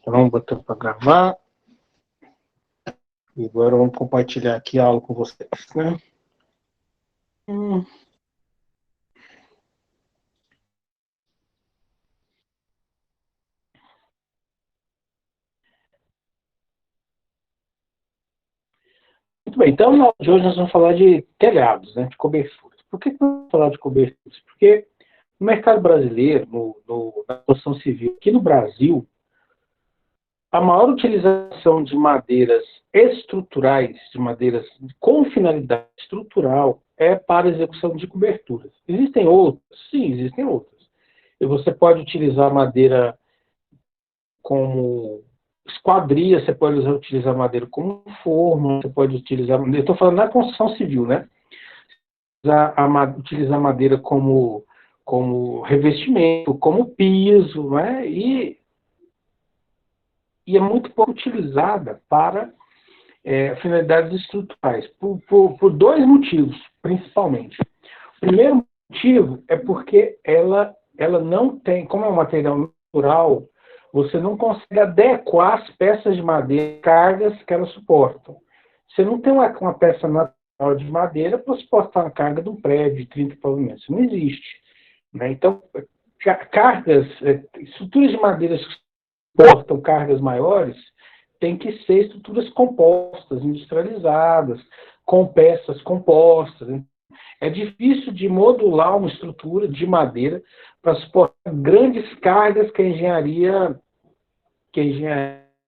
Vamos botar para gravar. E agora vamos compartilhar aqui a aula com vocês, né? Muito bem, então hoje nós vamos falar de telhados, né, de coberturas. Por que nós vamos falar de coberturas? Porque no mercado brasileiro, na construção civil, aqui no Brasil, a maior utilização de madeiras estruturais, de madeiras com finalidade estrutural, é para a execução de coberturas. Existem outras? Sim, existem outras. E você pode utilizar madeira como esquadria, você pode utilizar madeira como forma, você pode utilizar... Eu estou falando na construção civil, né? Utilizar madeira como revestimento, como piso, né? E é muito pouco utilizada para finalidades estruturais, por dois motivos, principalmente. O primeiro motivo é porque ela não tem, como é um material natural, você não consegue adequar as peças de madeira, cargas que elas suportam. Você não tem uma peça natural de madeira para suportar uma carga de um prédio de 30 pavimentos. Isso não existe. Né? Então, estruturas de madeira que suportam cargas maiores, tem que ser estruturas compostas, industrializadas, com peças compostas. É difícil de modular uma estrutura de madeira para suportar grandes cargas que a engenharia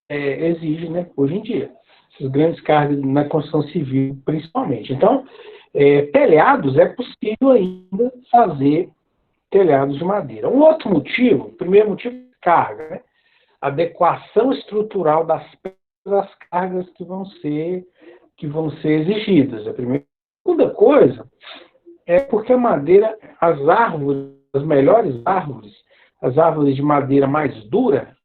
exige, né, hoje em dia. Essas grandes cargas na construção civil, principalmente. Então, telhados, é possível ainda fazer telhados de madeira. Um outro motivo, o primeiro motivo é carga, né? Adequação estrutural das peças às cargas que vão ser exigidas. A primeira. A segunda coisa é porque a madeira, as árvores, as melhores árvores, as árvores de madeira mais dura,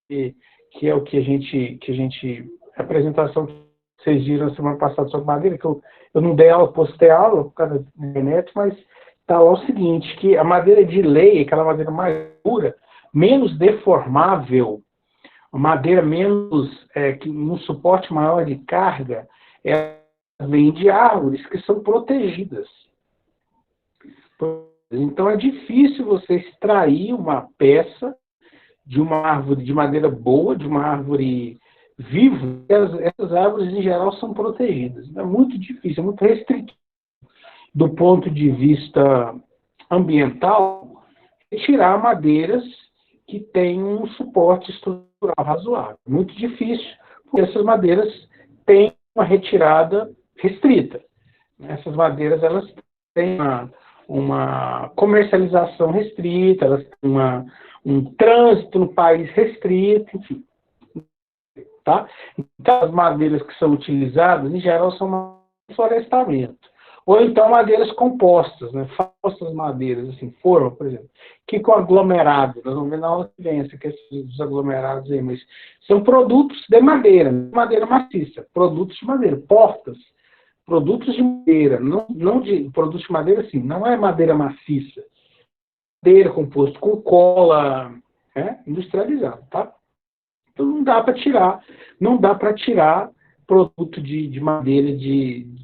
que é o que a gente a apresentação que vocês viram na semana passada sobre madeira, que eu não dei aula, postei aula por causa da internet, mas está lá o seguinte, que a madeira de lei, aquela madeira mais dura, menos deformável, madeira menos, que um suporte maior de carga, vem de árvores que são protegidas. Então é difícil você extrair uma peça de uma árvore de madeira boa, de uma árvore viva. Essas árvores em geral são protegidas. É muito difícil, é muito restrito do ponto de vista ambiental retirar madeiras que têm um suporte estrutural razoável. Muito difícil, porque essas madeiras têm uma retirada restrita. Essas madeiras elas têm uma comercialização restrita, elas têm um trânsito no país restrito, enfim. Tá? Então, as madeiras que são utilizadas, em geral, são florestamento. Ou então madeiras compostas, né? Falsas madeiras, assim, forma, por exemplo. Que com aglomerado, nós vamos ver na aula que vem essa questão dos aglomerados aí, mas são produtos de madeira maciça, produtos de madeira, portas, produtos de madeira, não de produtos de madeira, assim, não é madeira maciça, madeira composto com cola, industrializado, tá? Então não dá para tirar produto de madeira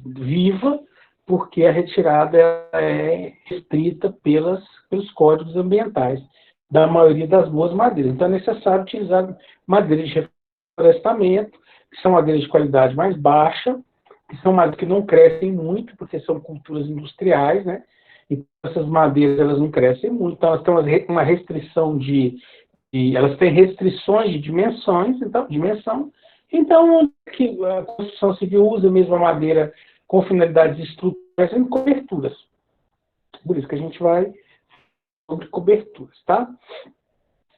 viva, porque a retirada é restrita pelos códigos ambientais da maioria das boas madeiras. Então é necessário utilizar madeiras de reflorestamento, que são madeiras de qualidade mais baixa, que são madeiras que não crescem muito, porque são culturas industriais, né? Então essas madeiras elas não crescem muito, então elas têm uma restrição elas têm restrições de dimensão, então a construção civil usa mesmo a madeira com finalidades estruturais em coberturas. Por isso que a gente vai sobre coberturas, tá?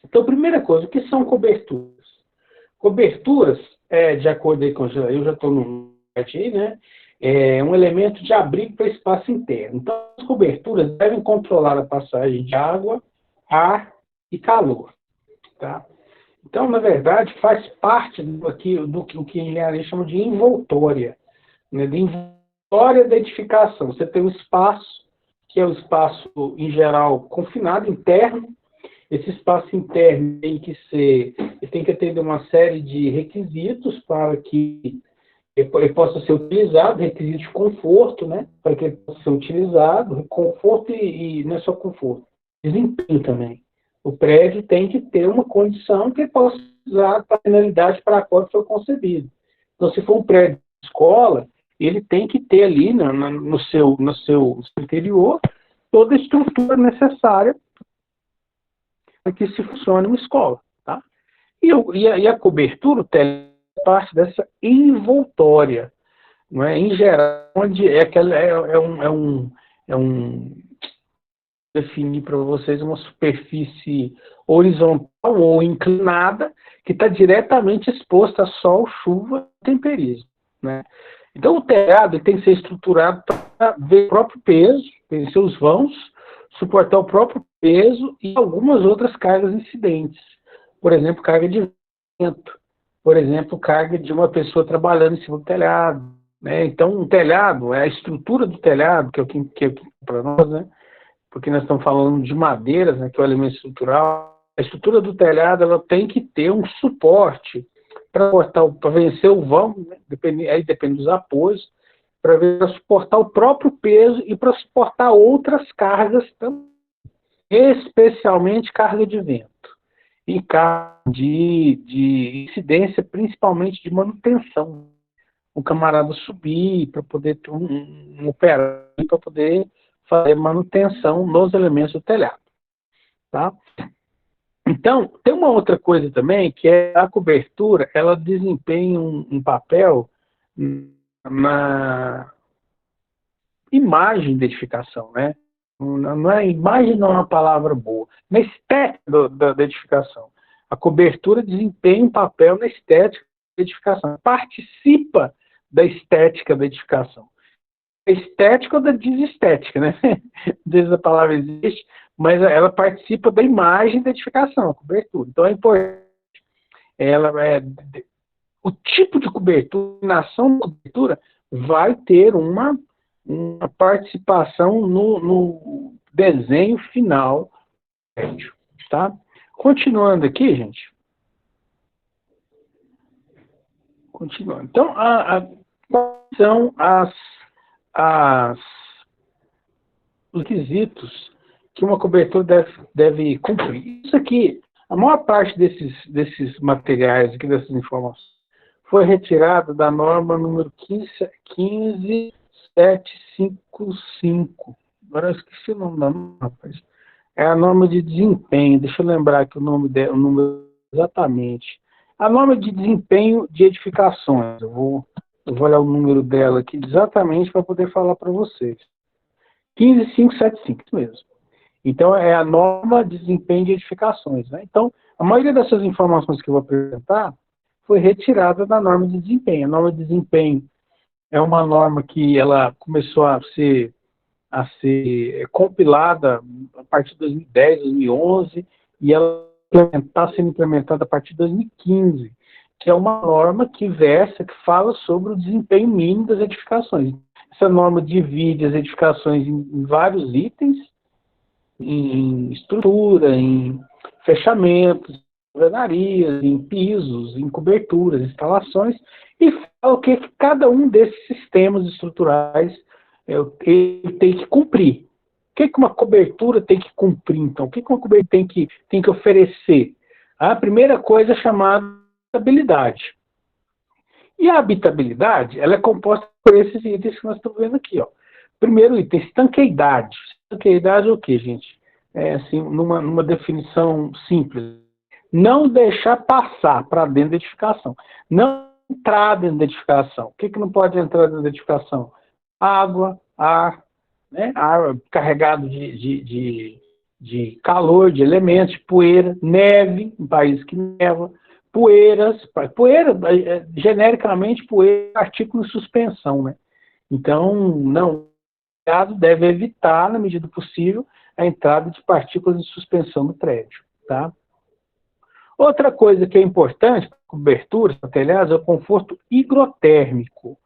Então, primeira coisa, o que são coberturas? Coberturas, de acordo aí com eu já estou no site aí, né? É um elemento de abrigo para espaço interno. Então, as coberturas devem controlar a passagem de água, ar e calor. Tá? Então, na verdade, faz parte do que a engenharia chama de envoltória, né? De envoltória da edificação. Você tem um espaço, que é o espaço, em geral, confinado, interno. Esse espaço interno ele tem que atender uma série de requisitos para que ele possa ser utilizado, requisitos de conforto, né? Para que ele possa ser utilizado, conforto e não é só conforto, desempenho também. O prédio tem que ter uma condição que ele possa usar para a finalidade para a qual foi concebido. Então, se for um prédio de escola, ele tem que ter ali no seu interior toda a estrutura necessária para que se funcione uma escola. Tá? E a cobertura, o telhado, é parte dessa envoltória. Não é? Em geral, onde definir para vocês uma superfície horizontal ou inclinada que está diretamente exposta a sol, chuva e temperismo. Né? Então, o telhado tem que ser estruturado para ver o próprio peso, tem seus vãos, suportar o próprio peso e algumas outras cargas incidentes. Por exemplo, carga de vento. Por exemplo, carga de uma pessoa trabalhando em cima do telhado. Né? Então, o telhado, a estrutura do telhado, que é o que para nós, né? Porque nós estamos falando de madeiras, né, que é o elemento estrutural. A estrutura do telhado ela tem que ter um suporte para vencer o vão, né? Aí depende dos apoios, para suportar o próprio peso e para suportar outras cargas também, especialmente carga de vento e carga de incidência, principalmente de manutenção. O camarada subir para poder ter um operador para poder fazer manutenção nos elementos do telhado. Tá? Então, tem uma outra coisa também, que é a cobertura, ela desempenha um papel na imagem da edificação, né? Não é, imagem não é uma palavra boa, na estética da edificação. A cobertura desempenha um papel na estética da edificação, participa da estética da edificação. Estética ou da desestética, né? Desde a palavra existe, mas ela participa da imagem da edificação, a cobertura. Então é importante. O tipo de cobertura, a nação da cobertura, vai ter uma participação no desenho final do prédio. Tá? Continuando aqui, gente. Continuando. Então, quais são os requisitos que uma cobertura deve cumprir? Isso aqui, a maior parte desses materiais, aqui, dessas informações, foi retirada da norma número 15755. Agora eu esqueci o nome da norma, rapaz. É a norma de desempenho. Deixa eu lembrar aqui o número exatamente. A norma de desempenho de edificações. Eu vou olhar o número dela aqui exatamente para poder falar para vocês. 15575, isso mesmo. Então, é a norma de desempenho de edificações. Né? Então, a maioria dessas informações que eu vou apresentar foi retirada da norma de desempenho. A norma de desempenho é uma norma que ela começou a ser compilada a partir de 2010, 2011, e ela está sendo implementada a partir de 2015, que é uma norma que fala sobre o desempenho mínimo das edificações. Essa norma divide as edificações em vários itens, em estrutura, em fechamentos, alvenarias, em pisos, em coberturas, instalações, e fala o que cada um desses sistemas estruturais ele tem que cumprir. O que uma cobertura tem que cumprir, então? O que uma cobertura tem que oferecer? A primeira coisa é chamada habitabilidade. E a habitabilidade, ela é composta por esses itens que nós estamos vendo aqui. Ó. Primeiro item, estanqueidade. Estanqueidade é o quê, gente? É assim, numa definição simples. Não deixar passar para dentro da edificação. Não entrar dentro da edificação. O que não pode entrar dentro da edificação? Água, ar, né? Ar carregado de calor, de elementos, poeira, neve, em países que neva, poeira, genericamente, poeira é artigo de suspensão, né? Então, não, o deve evitar, na medida do possível, a entrada de partículas de suspensão no prédio, tá? Outra coisa que é importante para cobertura, para telhados, é o conforto higrotérmico.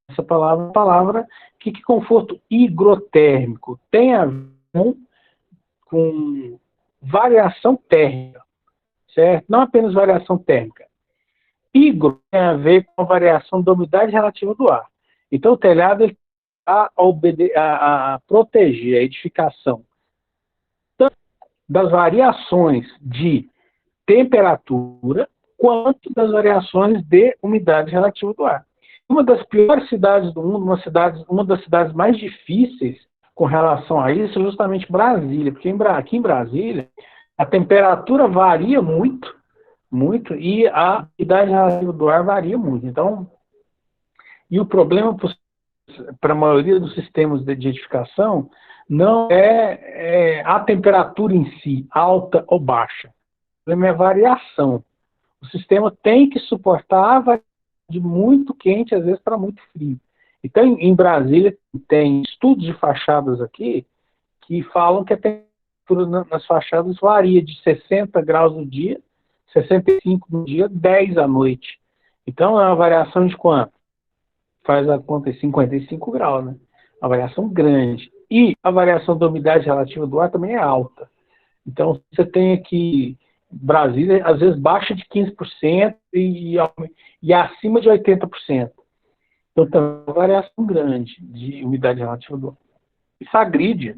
Essa palavra, o que conforto higrotérmico? Tem a ver com variação térmica, certo? Não apenas variação térmica. Higro tem a ver com a variação da umidade relativa do ar. Então, o telhado está a proteger a edificação tanto das variações de temperatura quanto das variações de umidade relativa do ar. Uma das piores cidades do mundo, uma das cidades mais difíceis com relação a isso, é justamente Brasília, porque aqui em Brasília a temperatura varia muito, e a umidade relativa do ar varia muito. Então, e o problema para a maioria dos sistemas de edificação não é a temperatura em si, alta ou baixa. O problema é a variação. O sistema tem que suportar a variação de muito quente, às vezes, para muito frio. Então, em Brasília, tem estudos de fachadas aqui que falam que a temperatura nas fachadas varia de 60 graus no dia, 65 no dia, 10 à noite. Então, é uma variação de quanto? Faz a conta de 55 graus, né? Uma variação grande. E a variação da umidade relativa do ar também é alta. Então, você tem aqui, Brasília, às vezes baixa de 15% e acima de 80%. Então, tem uma variação grande de umidade relativa do ar. Isso agride a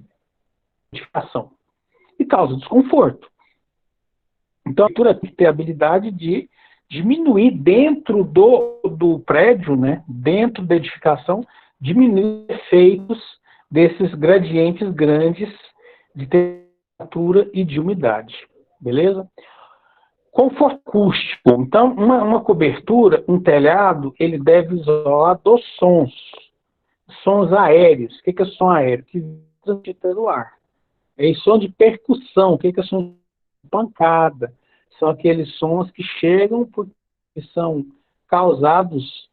edificação e causa desconforto. Então, a arquitetura tem que ter a habilidade de diminuir dentro do prédio, né, dentro da edificação, diminuir efeitos desses gradientes grandes de temperatura e de umidade. Beleza? Conforto acústico. Então, uma cobertura, um telhado, ele deve isolar dos sons. Sons aéreos. O que é som aéreo? Que transita pelo ar. É som de percussão. O que é som de pancada? São aqueles sons que chegam porque são causados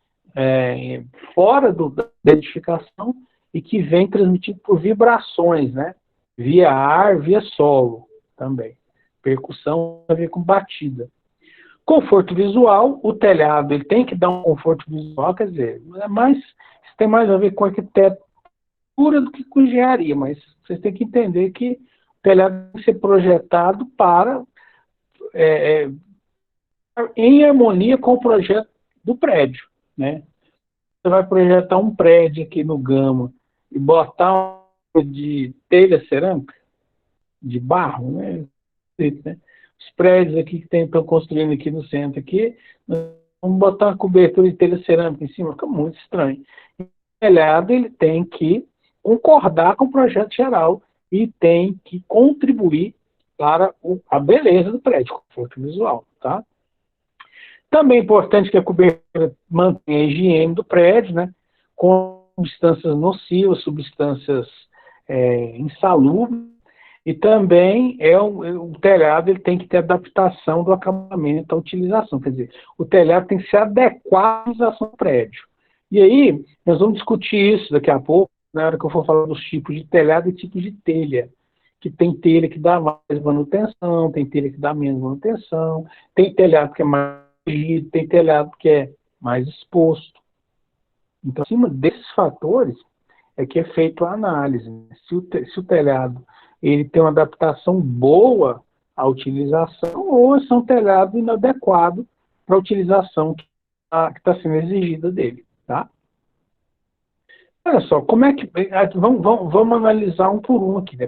fora da edificação e que vêm transmitidos por vibrações, né? Via ar, via solo também. Percussão tem a ver com batida. Conforto visual, o telhado ele tem que dar um conforto visual, quer dizer, isso tem mais a ver com arquitetura do que com engenharia, mas vocês têm que entender que o telhado tem que ser projetado para em harmonia com o projeto do prédio, né? Você vai projetar um prédio aqui no Gama e botar de telha cerâmica, de barro, né? Os prédios aqui que estão construindo aqui no centro aqui, vamos botar uma cobertura de telha cerâmica em cima, fica muito estranho. O telhado ele tem que concordar com o projeto geral e tem que contribuir para a beleza do prédio, conforto visual, tá? Também é importante que a cobertura mantenha a higiene do prédio, né? Com substâncias nocivas, substâncias insalubres, e também o telhado ele tem que ter adaptação do acabamento à utilização, quer dizer, o telhado tem que ser adequado à utilização do prédio. E aí, nós vamos discutir isso daqui a pouco, na hora que eu for falar dos tipos de telhado e tipos de telha. Que tem telha que dá mais manutenção, tem telha que dá menos manutenção, tem telhado que é mais rígido, tem telhado que é mais exposto. Então, acima desses fatores é que é feita a análise. Se o telhado ele tem uma adaptação boa à utilização ou se é um telhado inadequado para a utilização que está sendo exigida dele. Tá? Olha só, como é que... Vamos analisar um por um aqui, né?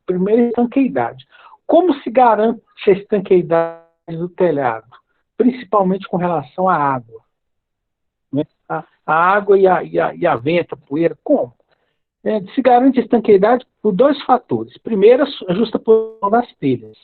Primeiro, estanqueidade. Como se garante a estanqueidade do telhado? Principalmente com relação à água. Né? A água e a vento, a poeira, como? Se garante a estanqueidade por dois fatores. Primeiro, a justaposição das telhas.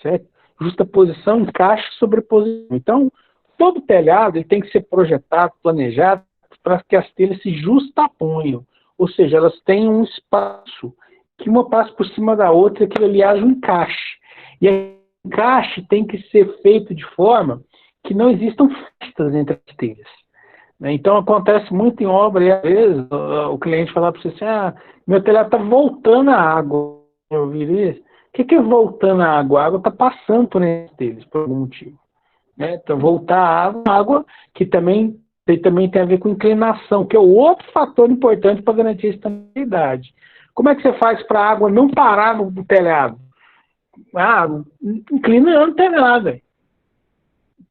Certo? Justaposição, encaixe, sobreposição. Então, todo telhado ele tem que ser projetado, planejado, para que as telhas se justaponham. Ou seja, elas tenham um espaço que uma passa por cima da outra, e aquilo ali haja um encaixe. E o encaixe tem que ser feito de forma que não existam festas entre as telhas. Então, acontece muito em obra, e às vezes o cliente fala para você assim, meu telhado está voltando a água. Eu ouvi isso. O que é voltando a água? A água está passando por entre telhas, por algum motivo. Né? Então, voltar a água que também tem a ver com inclinação, que é o outro fator importante para garantir a estabilidade. Como é que você faz para a água não parar no telhado? Ah, inclina não tem nada.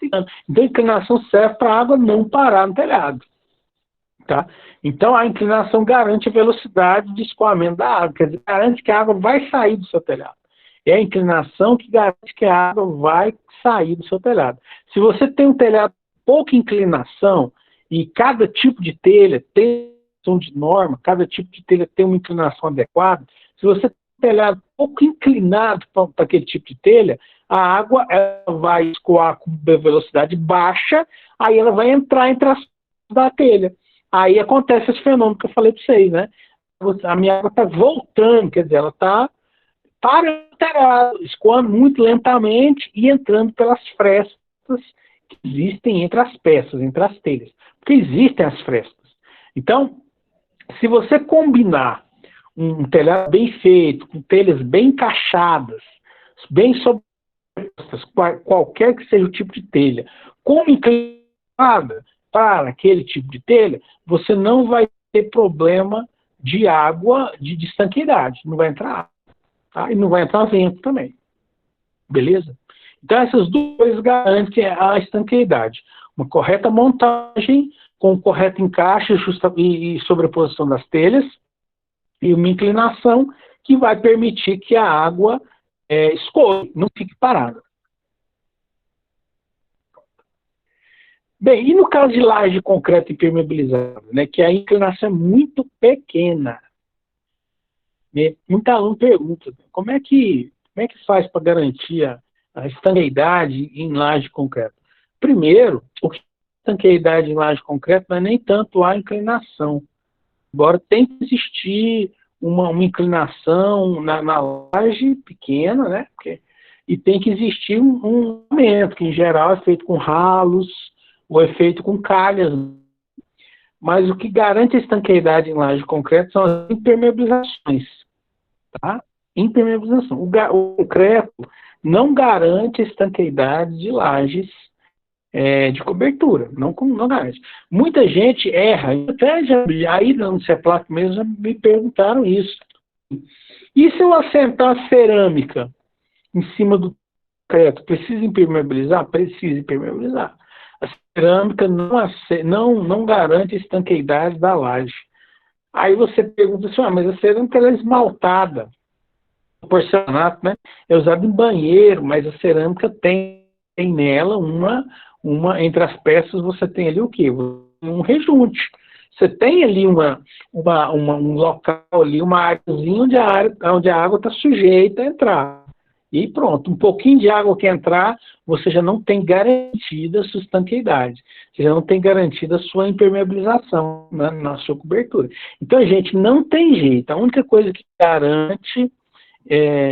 Então, a inclinação serve para a água não parar no telhado. Tá? Então, a inclinação garante a velocidade de escoamento da água, quer dizer, garante que a água vai sair do seu telhado. É a inclinação que garante que a água vai sair do seu telhado. Se você tem um telhado com pouca inclinação, e cada tipo de telha tem de norma, cada tipo de telha tem uma inclinação adequada, se você tem um telhado pouco inclinado para aquele tipo de telha, a água ela vai escoar com velocidade baixa, aí ela vai entrar entre as da telha. Aí acontece esse fenômeno que eu falei para vocês, né? A minha água está voltando, quer dizer, ela está parando, escoando muito lentamente e entrando pelas frestas que existem entre as peças, entre as telhas. Porque existem as frestas. Então, se você combinar um telhado bem feito, com telhas bem encaixadas, bem sobrepostas, qualquer que seja o tipo de telha, com inclinada para aquele tipo de telha, você não vai ter problema de água, de estanqueidade, não vai entrar água, tá? E não vai entrar vento também, beleza? Então essas duas coisas garantem a estanqueidade, uma correta montagem, com o correto encaixe e sobreposição das telhas, e uma inclinação que vai permitir que a água escoe, não fique parada. Bem, e no caso de laje de concreto impermeabilizado, né, que a inclinação é muito pequena, né, muita aluno pergunta, como é que faz para garantir a estanqueidade em laje de concreto? Primeiro, o que é estanqueidade em laje de concreto não é nem tanto a inclinação, embora tem que existir uma inclinação na laje pequena, né, e tem que existir um aumento, que em geral é feito com ralos, ou é feito com calhas. Mas o que garante a estanqueidade em laje de concreto são as impermeabilizações. Tá? Impermeabilização. O concreto não garante a estanqueidade de lajes de cobertura. Não garante. Muita gente erra. Até já, aí no CEPLAC mesmo já me perguntaram isso. E se eu assentar cerâmica em cima do concreto, precisa impermeabilizar? Precisa impermeabilizar. A cerâmica não garante a estanqueidade da laje. Aí você pergunta assim, mas a cerâmica ela é esmaltada. O porcelanato, né, é usado em banheiro, mas a cerâmica tem nela entre as peças você tem ali o quê? Um rejunte. Você tem ali um local ali, uma áreazinha onde a água está sujeita a entrar. E pronto, um pouquinho de água que entrar, você já não tem garantida a sua estanqueidade. Você já não tem garantida a sua impermeabilização, né, na sua cobertura. Então, gente, não tem jeito. A única coisa que garante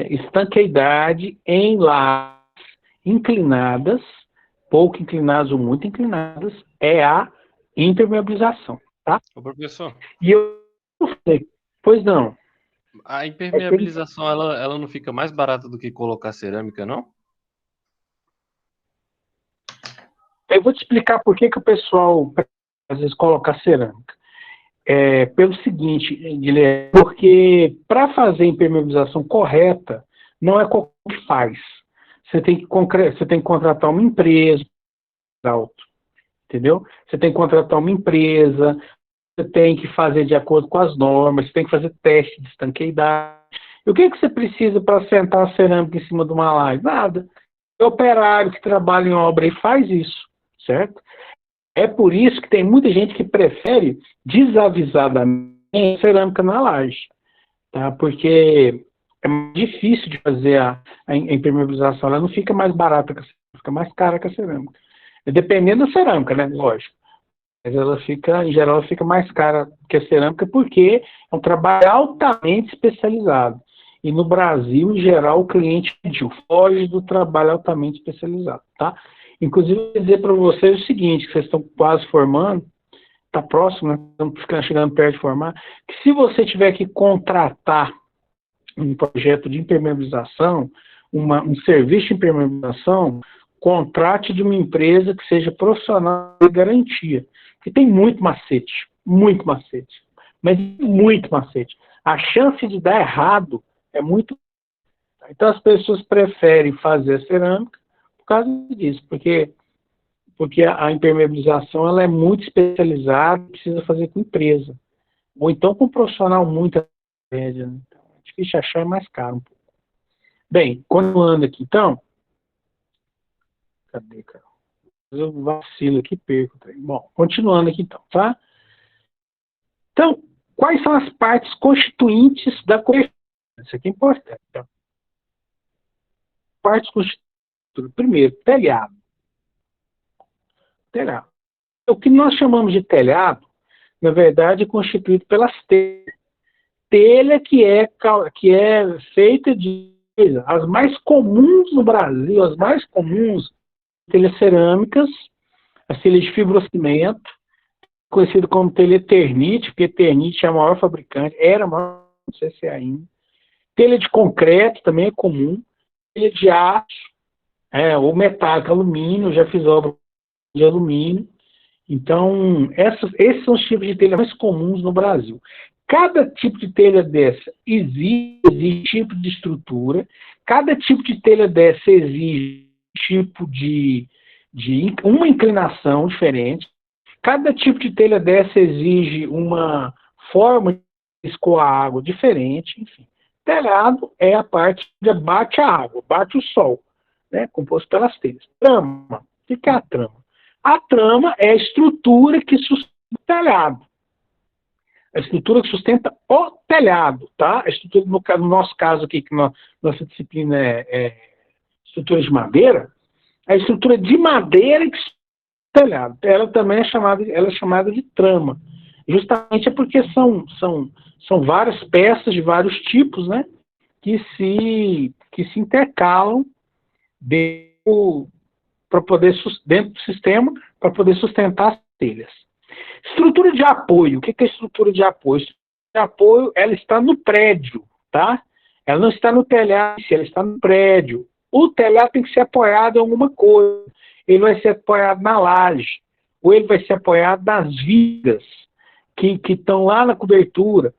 estanqueidade em lajes inclinadas, pouco inclinadas ou muito inclinadas, é a impermeabilização. Tá? Ô, professor. E eu falei, pois não. A impermeabilização, ela não fica mais barata do que colocar cerâmica, não? Eu vou te explicar por que o pessoal, às vezes, coloca cerâmica. Pelo seguinte, Guilherme, porque para fazer a impermeabilização correta, não é qualquer um que faz. Você tem que contratar uma empresa, entendeu? Você tem que contratar uma empresa, você tem que fazer de acordo com as normas, você tem que fazer teste de estanqueidade. E o que você precisa para assentar a cerâmica em cima de uma laje? Nada. O operário que trabalha em obra e faz isso, certo? É por isso que tem muita gente que prefere desavisadamente a cerâmica na laje, tá? Porque é mais difícil de fazer a impermeabilização, ela não fica mais barata que a cerâmica, fica mais cara que a cerâmica. Dependendo da cerâmica, né? Lógico. Mas ela fica, em geral, ela fica mais cara que a cerâmica porque é um trabalho altamente especializado. E no Brasil, em geral, o cliente foge do trabalho altamente especializado, tá? Inclusive, eu vou dizer para vocês o seguinte, que vocês estão quase formando, está próximo, né? Estamos chegando perto de formar, que se você tiver que contratar um projeto de impermeabilização, um serviço de impermeabilização, contrate de uma empresa que seja profissional de garantia. Porque tem muito macete, mas muito macete. A chance de dar errado é muito. Então as pessoas preferem fazer a cerâmica por causa disso, porque a impermeabilização ela é muito especializada, precisa fazer com empresa. Ou então com um profissional muito média. Né? Então, é difícil achar, é mais caro um pouco. Bem, continuando aqui então. Cadê, cara? Eu vacilo aqui, perco. Bom, continuando aqui então, tá? Então, quais são as partes constituintes da cobertura? Isso aqui é importante. Tá? Partes constituintes. Primeiro, telhado. Telhado. O que nós chamamos de telhado, na verdade, é constituído pelas telhas. Telha que é feita de as mais comuns no Brasil, as mais comuns, telhas cerâmicas, as telhas de fibrocimento, conhecido como telha Eternit, porque Eternit é a maior fabricante, era a maior, não sei se é ainda. Telha de concreto também é comum, telha de aço, ou metálico, alumínio, já fiz obra de alumínio. Então, esses são os tipos de telha mais comuns no Brasil. Cada tipo de telha dessa exige tipo de estrutura, cada tipo de telha dessa exige tipo de uma inclinação diferente, cada tipo de telha dessa exige uma forma de escoar a água diferente, enfim. Telhado é a parte que bate a água, bate o sol, né, composto pelas telhas. Trama. O que é a trama? A trama é a estrutura que sustenta o telhado. A estrutura que sustenta o telhado, tá? A estrutura, no nosso caso aqui, que nossa disciplina é estrutura de madeira, a estrutura de madeira que sustenta o telhado. Ela também é chamada de trama. Justamente é porque são várias peças de vários tipos, né? Que se intercalam dentro do sistema para poder sustentar as telhas. Estrutura de apoio. O que é estrutura de apoio? Estrutura de apoio, ela está no prédio, tá? Ela não está no telhado, ela está no prédio. O telhado tem que ser apoiado em alguma coisa. Ele vai ser apoiado na laje, ou ele vai ser apoiado nas vigas que estão lá na cobertura,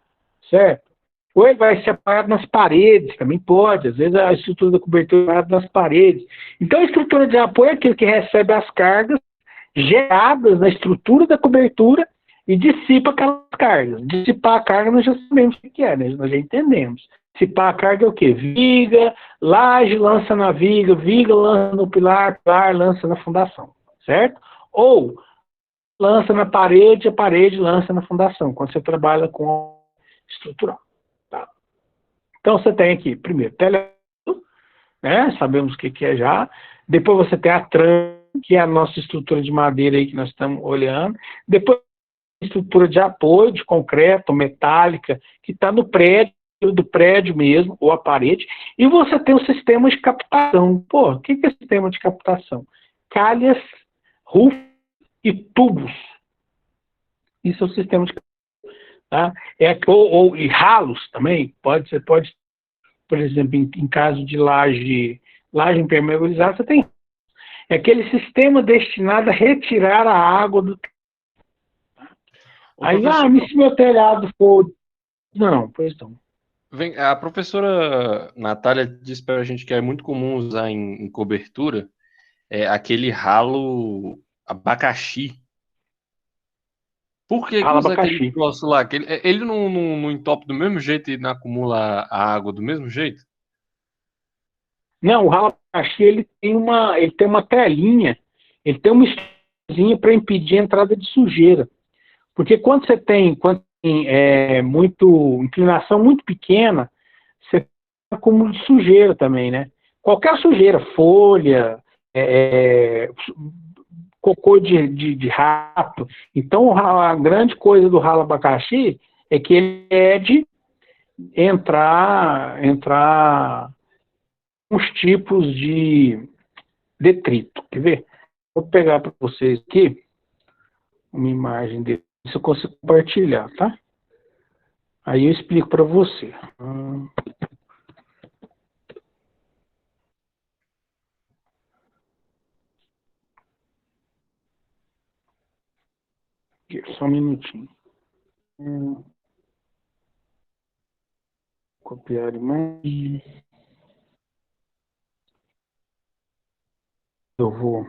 certo? Ou ele vai ser apoiado nas paredes, também pode. Às vezes a estrutura da cobertura é apoiada nas paredes. Então a estrutura de apoio é aquele que recebe as cargas geradas na estrutura da cobertura e dissipa aquelas cargas. Dissipar a carga nós já sabemos o que é, né? Nós já entendemos. Dissipar a carga é o quê? Viga, laje lança na viga, viga lança no pilar, pilar lança na fundação, certo? Ou lança na parede, a parede lança na fundação, quando você trabalha com estrutural. Tá? Então você tem aqui, primeiro, telhado, né? Sabemos o que é já. Depois você tem a trama, que é a nossa estrutura de madeira aí que nós estamos olhando. Depois, a estrutura de apoio, de concreto, metálica, que está no prédio, do prédio mesmo, ou a parede. E você tem o sistema de captação. Pô, o que é sistema de captação? Calhas, rufos e tubos. Isso é o sistema de captação. Tá? E ralos também, pode, por exemplo, em caso de laje impermeabilizada, você tem. É aquele sistema destinado a retirar a água do. Aí, se meu telhado for. Não, pois não. A professora Natália disse para a gente que é muito comum usar em cobertura aquele ralo abacaxi. Por que usa aquele troço lá? Ele não entope do mesmo jeito e não acumula a água do mesmo jeito? Não, o ralo abacaxi ele tem uma telinha, ele tem uma estrutura para impedir a entrada de sujeira. Porque quando tem inclinação muito pequena, você tem acúmulo de sujeira também, né? Qualquer sujeira, folha, cocô de rato. Então, a grande coisa do ralo abacaxi é que ele é de entrar uns tipos de detrito. Quer ver? Vou pegar para vocês aqui uma imagem dele, se eu consigo compartilhar, tá? Aí eu explico para você. Só um minutinho. Copiar imagem. Eu vou.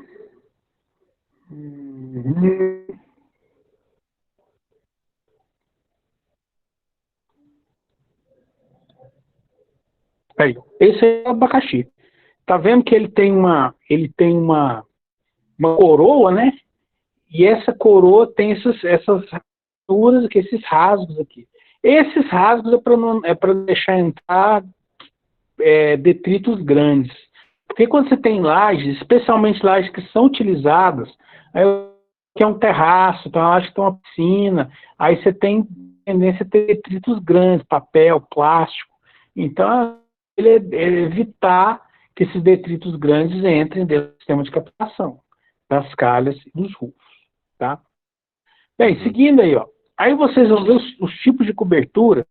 Aí, esse é o abacaxi. Tá vendo que ele tem uma coroa, né? E essa coroa tem essas rasuras aqui, esses rasgos aqui. Esses rasgos é para deixar entrar detritos grandes. Porque quando você tem lajes, especialmente lajes que são utilizadas, aí que é um terraço, então laje que tem uma piscina, aí você tem tendência a ter detritos grandes, papel, plástico. Então, ele evitar que esses detritos grandes entrem dentro do sistema de captação das calhas e dos rufos, tá? Bem, seguindo aí, ó. Aí vocês vão ver os tipos de cobertura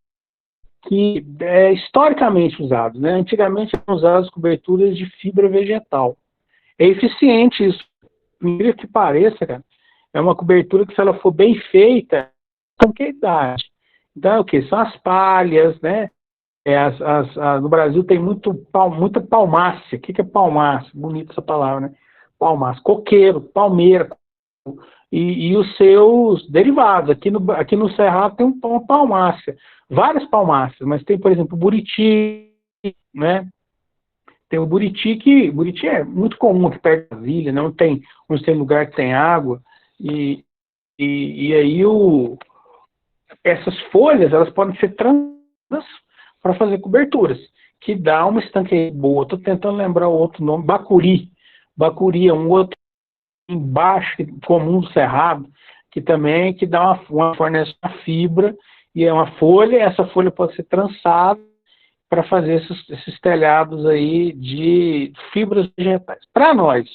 que é historicamente usados, né? Antigamente eram usadas coberturas de fibra vegetal. É eficiente isso. Por incrível que pareça, cara, é uma cobertura que, se ela for bem feita, com que idade? Então, é o que? São as palhas, né? No Brasil tem muita palmácea. O que é palmácea? Bonita essa palavra, né? Palmácea. Coqueiro, palmeira e os seus derivados. Aqui no Cerrado tem uma palmácea. Várias palmáceas, mas tem, por exemplo, o buriti, né? Tem o buriti é muito comum aqui perto da ilha, não tem, onde tem lugar que tem água, e aí essas folhas, elas podem ser transadas para fazer coberturas, que dá uma estanqueira boa. Estou tentando lembrar o outro nome, bacuri. Bacuri é um outro embaixo, comum do cerrado, que também dá fornece uma fibra, e é uma folha, essa folha pode ser trançada para fazer esses telhados aí de fibras vegetais. Para nós,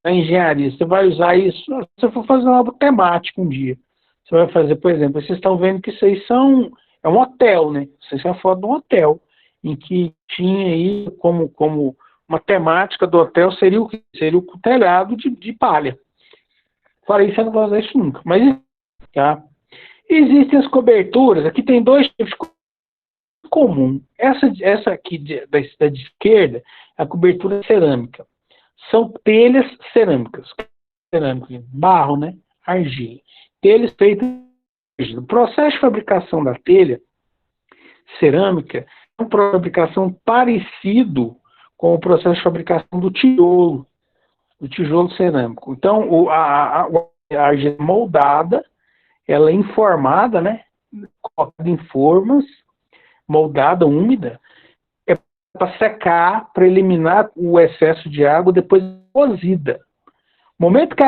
na engenharia, você vai usar isso, se você for fazer uma obra temática um dia, você vai fazer, por exemplo, vocês estão vendo que isso aí é um hotel, né? Isso é a foto de um hotel, em que tinha aí como uma temática do hotel seria o telhado de palha. Falei, você não vai usar isso nunca, mas tá? Existem as coberturas, aqui tem dois tipos de cobertura comum. Essa aqui da esquerda é a cobertura cerâmica. São telhas cerâmicas. Cerâmica, barro, né? Argila. Telhas feitas de argila. O processo de fabricação da telha cerâmica é um processo de fabricação parecido com o processo de fabricação do tijolo cerâmico. Então, a argila moldada, ela é informada, né? Colocada em formas, moldada, úmida, é para secar, para eliminar o excesso de água, depois cozida. No momento que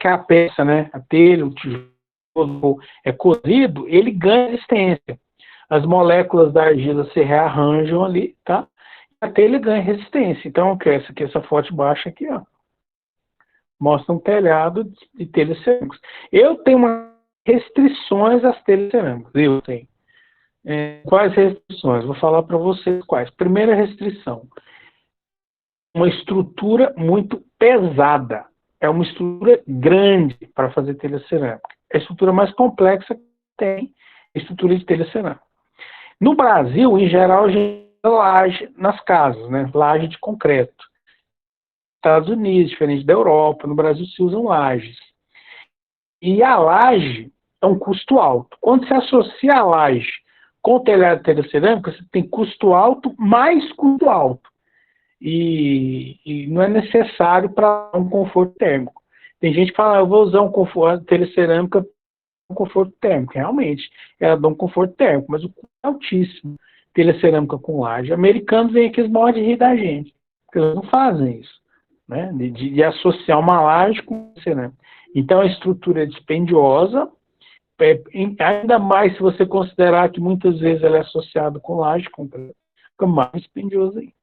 a peça, né, a telha, o tijolo é cozido, ele ganha resistência. As moléculas da argila se rearranjam ali, tá? A telha ganha resistência. Então, essa foto de baixo aqui, ó, mostra um telhado de telhas cerâmicas. Eu tenho umas restrições às telhas cerâmicas. Eu tenho. Quais restrições? Vou falar para vocês quais. Primeira restrição: uma estrutura muito pesada. É uma estrutura grande para fazer telha cerâmica. A estrutura mais complexa que tem é a estrutura de telha cerâmica. No Brasil, em geral, a gente usa laje nas casas, né? Laje de concreto. Estados Unidos, diferente da Europa, no Brasil se usam lajes. E a laje é um custo alto. Quando se associa a laje com o telhado de telha cerâmica, você tem custo alto mais custo alto. E não é necessário para um conforto térmico. Tem gente que fala, eu vou usar um conforto telha cerâmica com conforto térmico. Realmente, ela dá um conforto térmico, mas o custo é altíssimo. Telha cerâmica com laje. Americanos vêm aqui, eles morrem de rir da gente, porque eles não fazem isso, né? De associar uma laje com cerâmica. Então, a estrutura é dispendiosa, ainda mais se você considerar que muitas vezes ela é associada com laje, fica mais dispendioso aí.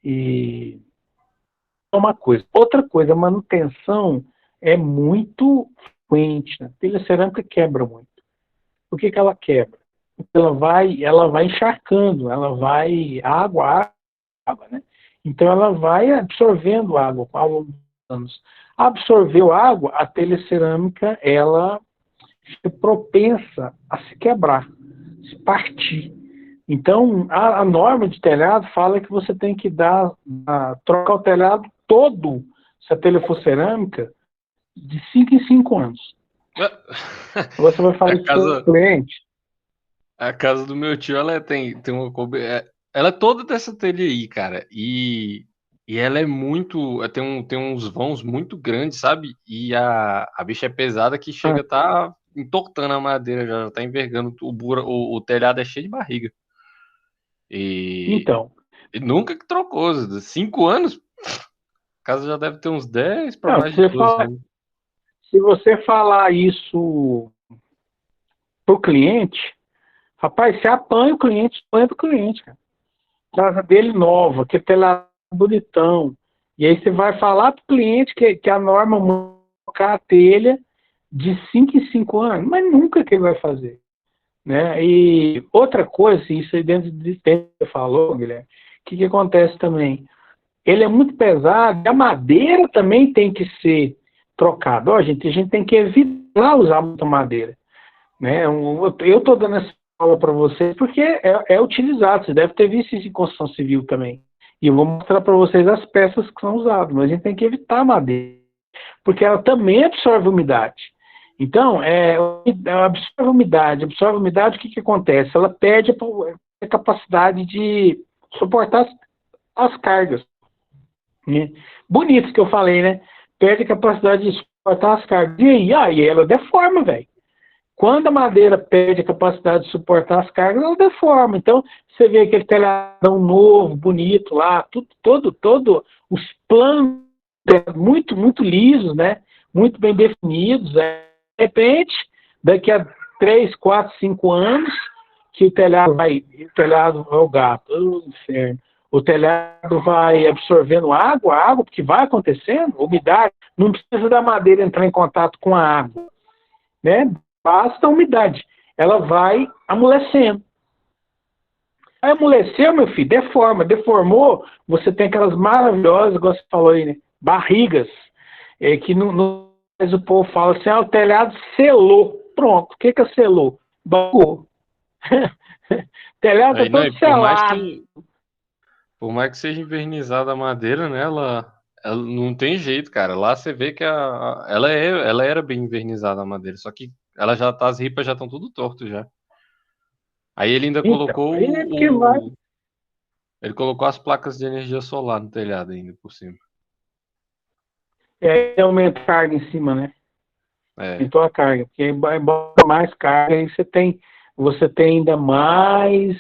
E uma coisa. Outra coisa, a manutenção é muito frequente. A telha cerâmica quebra muito. Por que ela quebra? Porque ela vai encharcando, ela vai água, né? Então ela vai absorvendo água ao longo dos anos. Absorveu água, a telha cerâmica ela fica propensa a se quebrar, se partir. Então, a norma de telhado fala que você tem que trocar o telhado todo se a telha for cerâmica, de 5 em 5 anos. Você vai falar isso para o cliente. A casa do meu tio, ela tem uma cobertura. Ela é toda dessa telha aí, cara. E ela é muito. Tem uns vãos muito grandes, sabe? E a bicha é pesada que chega a tá entortando a madeira, já tá envergando. O telhado é cheio de barriga. Então. E nunca que trocou. 5 anos? A casa já deve ter uns 10 para mais de 12 anos. Se você falar isso pro cliente, rapaz, você apanha o cliente, apanha do cliente, cara. Casa dele nova, que telhado bonitão. E aí você vai falar pro cliente que a norma colocar a telha de 5 em 5 anos, mas nunca que ele vai fazer. Né? E outra coisa, isso aí dentro de tempo que você falou, Guilherme, o que acontece também? Ele é muito pesado, e a madeira também tem que ser trocada. Ó, gente, a gente tem que evitar usar muita madeira. Né? Eu estou dando essa aula para vocês porque é utilizado. Você deve ter visto isso em construção civil também. E eu vou mostrar para vocês as peças que são usadas. Mas a gente tem que evitar a madeira, porque ela também absorve umidade. Então, absorve umidade, o que acontece? Ela perde a capacidade de suportar as cargas. Né? Bonito que eu falei, né? Perde a capacidade de suportar as cargas. E aí ela deforma, velho. Quando a madeira perde a capacidade de suportar as cargas, ela deforma. Então, você vê aquele telhadão novo, bonito lá, todo os planos muito, muito lisos, né? Muito bem definidos. De repente, daqui a 3, 4, 5 anos, que o telhado é o gato, inferno. O telhado vai absorvendo água, porque vai acontecendo, umidade, não precisa da madeira entrar em contato com a água, né? Basta a umidade, ela vai amolecendo. Aí amoleceu, meu filho, deformou, você tem aquelas maravilhosas, igual você falou aí, né? Barrigas, que mas o povo fala assim, o telhado selou. Pronto, o que selou? Bagou. Telhado é todo selado. Por mais que seja invernizada a madeira, né? Ela não tem jeito, cara. Lá você vê que ela era bem invernizada a madeira, só que ela já tá, as ripas já estão tudo torto já. Aí ele ainda colocou ele colocou as placas de energia solar no telhado ainda por cima. Aumenta a carga em cima, né? Aumentou a carga, porque bota mais carga, aí você tem ainda mais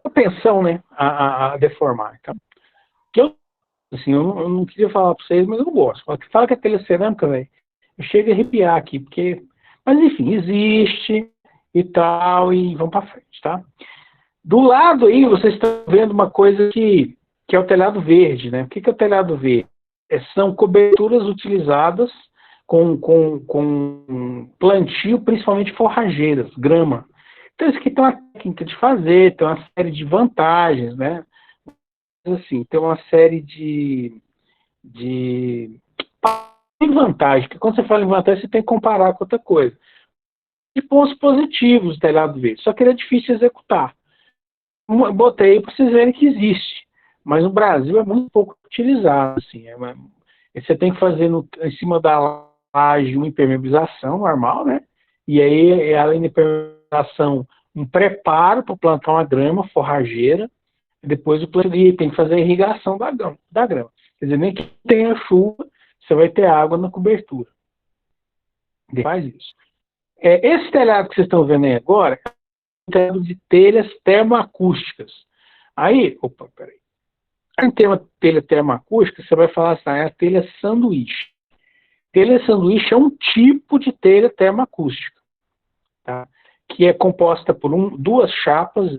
propensão, né, a deformar. Então, eu não queria falar para vocês, mas eu não gosto. Fala que é telha cerâmica, velho, eu chego a arrepiar aqui, porque... Mas, enfim, existe e tal, e vamos para frente, tá? Do lado aí, vocês estão vendo uma coisa que é o telhado verde, né? O que é o telhado verde? São coberturas utilizadas com plantio, principalmente forrageiras, grama. Então, isso aqui tem uma técnica de fazer, tem uma série de vantagens, né? Assim, tem uma série de vantagem, porque quando você fala em vantagem, você tem que comparar com outra coisa. De pontos positivos do telhado verde, só que ele é difícil de executar. Eu botei para vocês verem que existe, mas no Brasil é muito pouco utilizado. Assim, você tem que fazer em cima da laje uma impermeabilização normal, né? E aí, além da impermeabilização, um preparo para plantar uma grama forrageira, e depois o plantio tem que fazer a irrigação da grama. Quer dizer, nem que tenha chuva, você vai ter água na cobertura. Faz isso. Esse telhado que vocês estão vendo aí agora é um telhado de telhas termoacústicas. Aí, peraí. Em termos de telha termoacústica, você vai falar assim, é a telha sanduíche. Telha sanduíche é um tipo de telha termoacústica, tá? Que é composta por duas chapas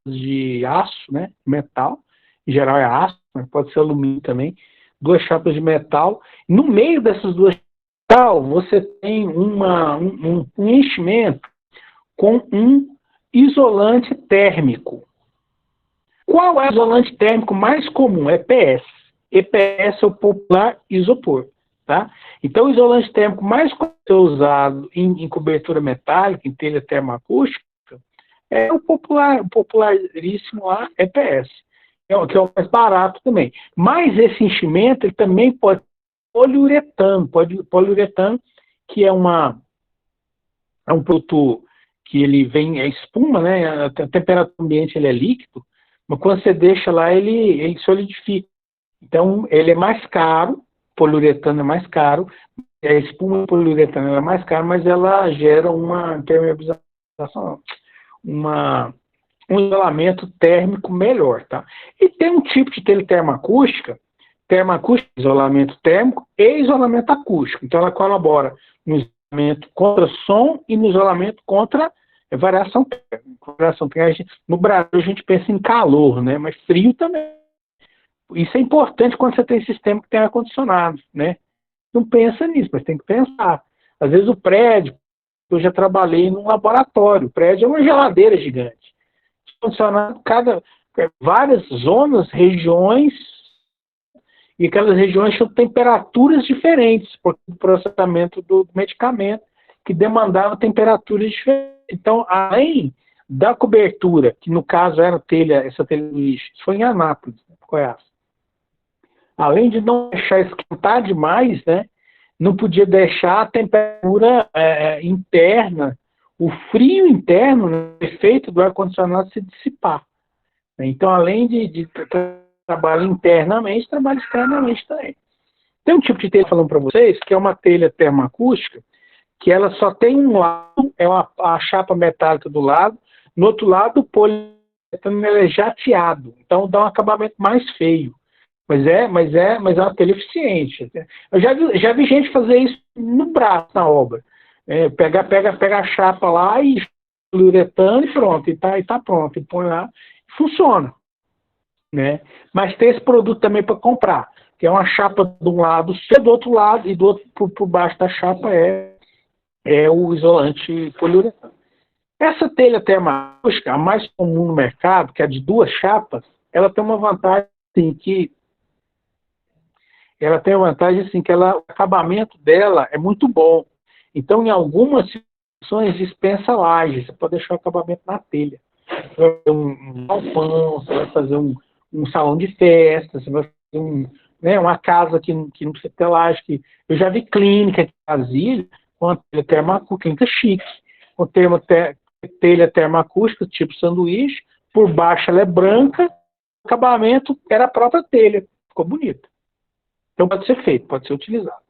de aço, né, metal, em geral é aço, mas pode ser alumínio também, 2 chapas de metal. No meio dessas 2 chapas, você tem um enchimento com um isolante térmico. Qual é o isolante térmico mais comum? EPS. EPS é o popular isopor. Tá? Então, o isolante térmico mais usado em cobertura metálica, em telha termoacústica, O popularíssimo lá é PS, que é o mais barato também. Mas esse enchimento, ele também pode ser poliuretano, que é um produto que ele vem, é espuma, né? A temperatura ambiente ele é líquido, mas quando você deixa lá, ele solidifica. Então, ele é mais caro, poliuretano é mais caro, a espuma poliuretano é mais cara, mas ela gera uma impermeabilização, um isolamento térmico melhor, tá? E tem um tipo de telha termoacústica, isolamento térmico e isolamento acústico. Então, ela colabora no isolamento contra som e no isolamento contra variação térmica. No Brasil, a gente pensa em calor, né? Mas frio também. Isso é importante quando você tem sistema que tem ar-condicionado, né? Não pensa nisso, mas tem que pensar. Às vezes o prédio, eu já trabalhei num laboratório, o prédio é uma geladeira gigante. Funcionando várias zonas, regiões, e aquelas regiões tinham temperaturas diferentes, por processamento do medicamento, que demandava temperaturas diferentes. Então, além da cobertura, que no caso era essa telha do lixo, isso foi em Anápolis, Goiás. Além de não deixar esquentar demais, né, não podia deixar a temperatura interna, o frio interno, né, o efeito do ar-condicionado se dissipar. Então, além de trabalhar internamente, trabalha externamente também. Tem um tipo de telha, falando para vocês, que é uma telha termoacústica, que ela só tem um lado, a chapa metálica do lado, no outro lado o poliuretano é jateado, então dá um acabamento mais feio. Mas é uma telha eficiente. Eu já vi gente fazer isso no braço, na obra. Pega a chapa lá e poliuretano e pronto, e tá pronto. E põe lá, funciona. Né? Mas tem esse produto também para comprar, que é uma chapa de um lado, do outro lado, e do outro por baixo da chapa é o isolante poliuretano. Essa telha termoacústica, a mais comum no mercado, que é de 2 chapas, ela tem uma vantagem assim, que o acabamento dela é muito bom. Então, em algumas situações, dispensa laje. Você pode deixar o acabamento na telha. Você vai fazer um galpão, você vai fazer um salão de festa, você vai fazer uma casa que não precisa ter laje. Eu já vi clínica que fazia com a telha termoacústica, clínica chique, com telha termoacústica, tipo sanduíche, por baixo ela é branca, o acabamento era a própria telha. Ficou bonito. Então pode ser feito, pode ser utilizado.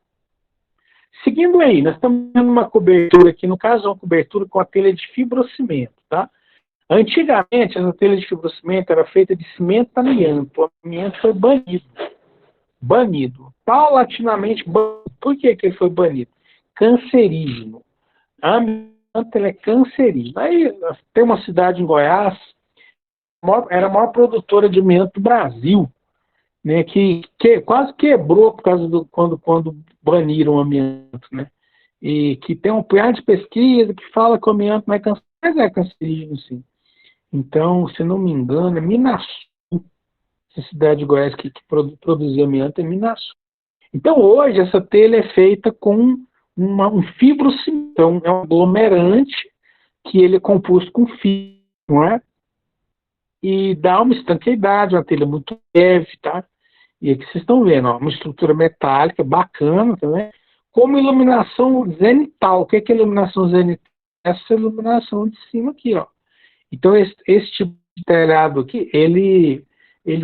Seguindo aí, nós estamos vendo uma cobertura aqui, no caso, uma cobertura com a telha de fibrocimento, tá? Antigamente, essa telha de fibrocimento era feita de cimento amianto. O amianto foi banido. Paulatinamente banido. Por que ele foi banido? Cancerígeno. A amianto é cancerígeno. Aí tem uma cidade em Goiás, era a maior produtora de amianto do Brasil, né, que quase quebrou por causa quando baniram o amianto, né? E que tem um punhado de pesquisa que fala que o amianto não é cancerígeno, mas é cancerígeno, sim. Então, se não me engano, é Minasul, essa cidade de Goiás que produzia amianto é Minasul. Então, hoje, essa telha é feita com um fibrocimento, então, é um aglomerante que ele é composto com fibra, não é? E dá uma estanqueidade, uma telha muito leve, tá? E aqui vocês estão vendo, ó, uma estrutura metálica bacana também, como iluminação zenital. O que é iluminação zenital? Essa iluminação de cima aqui, ó. Então, esse tipo de telhado aqui,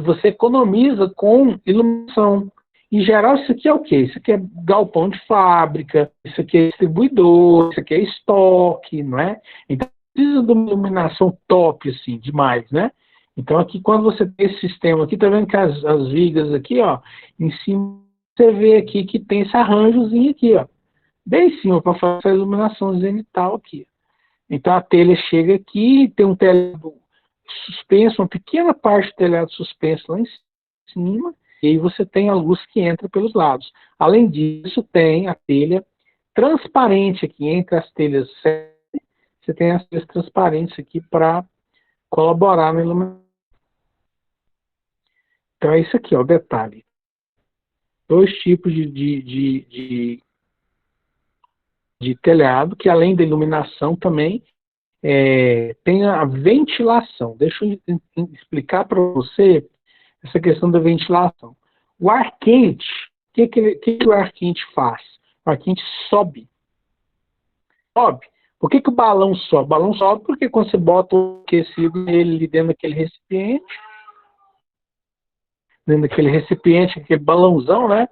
você economiza com iluminação. Em geral, isso aqui é o quê? Isso aqui é galpão de fábrica, isso aqui é distribuidor, isso aqui é estoque, não é? Então, precisa de uma iluminação top, assim, demais, né? Então, aqui, quando você tem esse sistema aqui, tá vendo que as vigas aqui, ó, em cima, você vê aqui que tem esse arranjozinho aqui, ó, bem em cima, para fazer a iluminação zenital aqui. Então, a telha chega aqui, tem um telhado suspenso, uma pequena parte do telhado suspenso lá em cima, e aí você tem a luz que entra pelos lados. Além disso, tem a telha transparente aqui, entre as telhas, você tem as telhas transparentes aqui para colaborar na iluminação. Então é isso aqui, ó, o detalhe. 2 tipos de telhado, que além da iluminação também, tem a ventilação. Deixa eu explicar para você essa questão da ventilação. O ar quente, o que o ar quente faz? O ar quente sobe. Sobe. Por que o balão sobe? O balão sobe porque quando você bota o aquecido nele dentro daquele recipiente, aquele balãozão, né?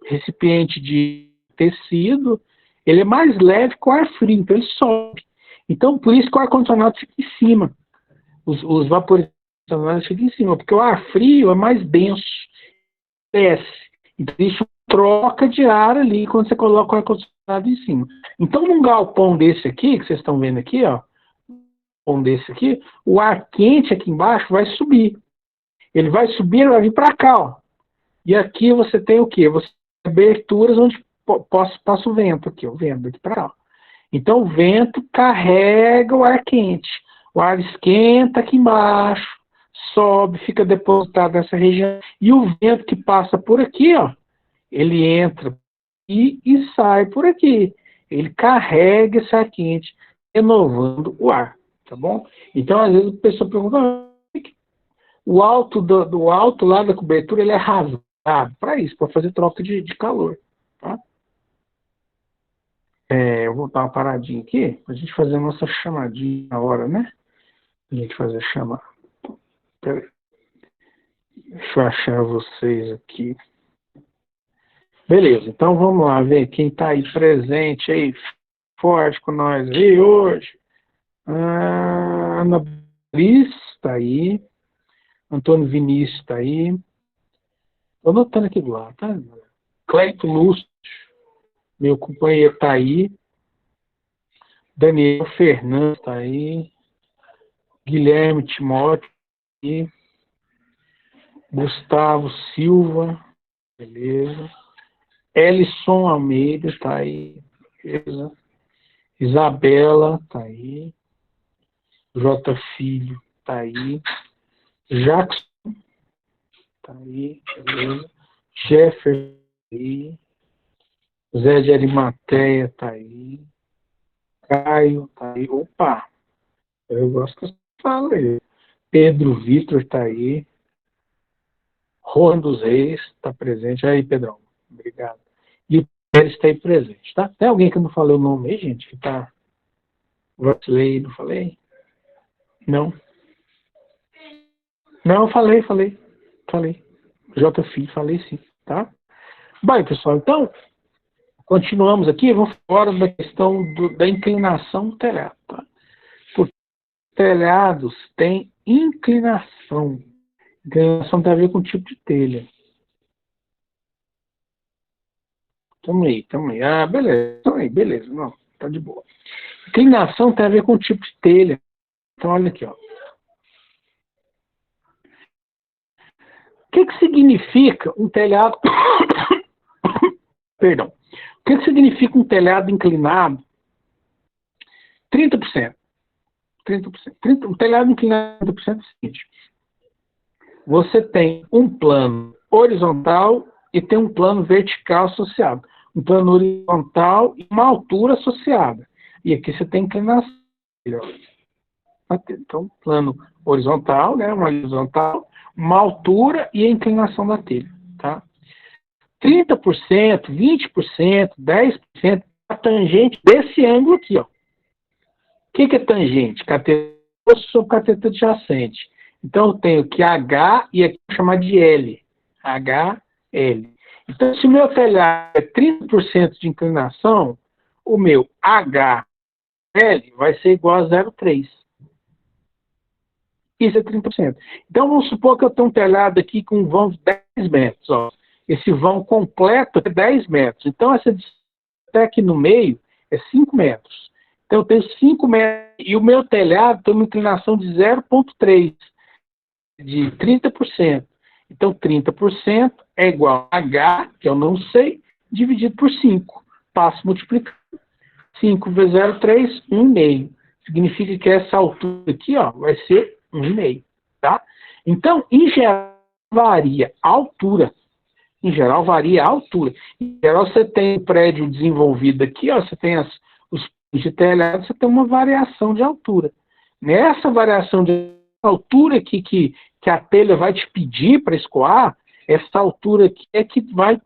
Recipiente de tecido, ele é mais leve que o ar frio, então ele sobe. Então, por isso que o ar-condicionado fica em cima. Os vaporizadores ficam em cima, porque o ar frio é mais denso, desce. Então, isso troca de ar ali quando você coloca o ar-condicionado em cima. Então, num galpão desse aqui, que vocês estão vendo aqui, ó, desse aqui, o ar quente aqui embaixo vai subir. Ele vai subir, ele vai vir para cá, ó. E aqui você tem o quê? Você tem aberturas onde passa o vento aqui, o vento aqui para cá. Então o vento carrega o ar quente. O ar esquenta aqui embaixo, sobe, fica depositado nessa região. E o vento que passa por aqui, ó, ele entra e sai por aqui. Ele carrega esse ar quente, renovando o ar, tá bom? Então, às vezes, a pessoa pergunta, o alto do alto lá da cobertura, ele é rasgado para isso, para fazer troca de calor, tá? Eu vou dar uma paradinha aqui, para a gente fazer a nossa chamadinha na hora, né? A gente fazer a chamada. Peraí. Deixa eu achar vocês aqui. Beleza, então vamos lá ver quem está aí presente aí, forte com nós aí hoje. Ana Beatriz está aí. Antônio Vinícius está aí. Estou anotando aqui do lado, tá? Cleito Lúcio, meu companheiro, está aí. Daniel Fernandes está aí. Guilherme Timóteo está aí. Gustavo Silva, beleza. Elison Almeida está aí, beleza. Isabela está aí. J. Filho está aí. Jackson está aí, beleza. Jefferson está aí. Zé de Arimateia está aí. Caio está aí. Opa! Eu gosto que você fala aí. Pedro Vitor está aí. Juan dos Reis está presente. Aí, Pedrão. Obrigado. E o Pérez está aí presente, tá? Tem alguém que eu não falei o nome aí, gente? Que tá... Vacilei, não falei? Não. Não, falei. JFI, falei sim, tá? Bem, pessoal, então, continuamos aqui, vamos fora da questão da inclinação do telhado, tá? Porque telhados têm inclinação. Inclinação tem a ver com o tipo de telha. Tamo aí. Ah, beleza, tamo aí, beleza, não, tá de boa. Inclinação tem a ver com o tipo de telha. Então, olha aqui, ó. O que significa um telhado... Perdão. O que significa um telhado inclinado? 30%. Um telhado inclinado 30% é o seguinte. Você tem um plano horizontal e tem um plano vertical associado. Um plano horizontal e uma altura associada. E aqui você tem inclinação. Então, plano horizontal, né, uma horizontal, uma altura e a inclinação da telha, tá? 30%, 20%, 10% a tangente desse ângulo aqui, ó. O que é tangente? Cateto sobre cateto adjacente. Então, eu tenho que H e aqui eu vou chamar de L. H, L. Então, se o meu telhado é 30% de inclinação, o meu H, L vai ser igual a 0,3. Isso é 30%. Então, vamos supor que eu tenho um telhado aqui com um vão de 10 metros. Ó. Esse vão completo é 10 metros. Então, essa distância até aqui no meio é 5 metros. Então, eu tenho 5 metros. E o meu telhado tem uma inclinação de 0,3, de 30%. Então, 30% é igual a H, que eu não sei, dividido por 5. Passo multiplicando. 5 vezes 0,3, 1,5. Significa que essa altura aqui, ó, vai ser 1,5, tá? Então, em geral, varia a altura. Em geral, você tem um prédio desenvolvido aqui, ó, você tem os de telhado você tem uma variação de altura. Nessa variação de altura que a telha vai te pedir para escoar, essa altura aqui é que vai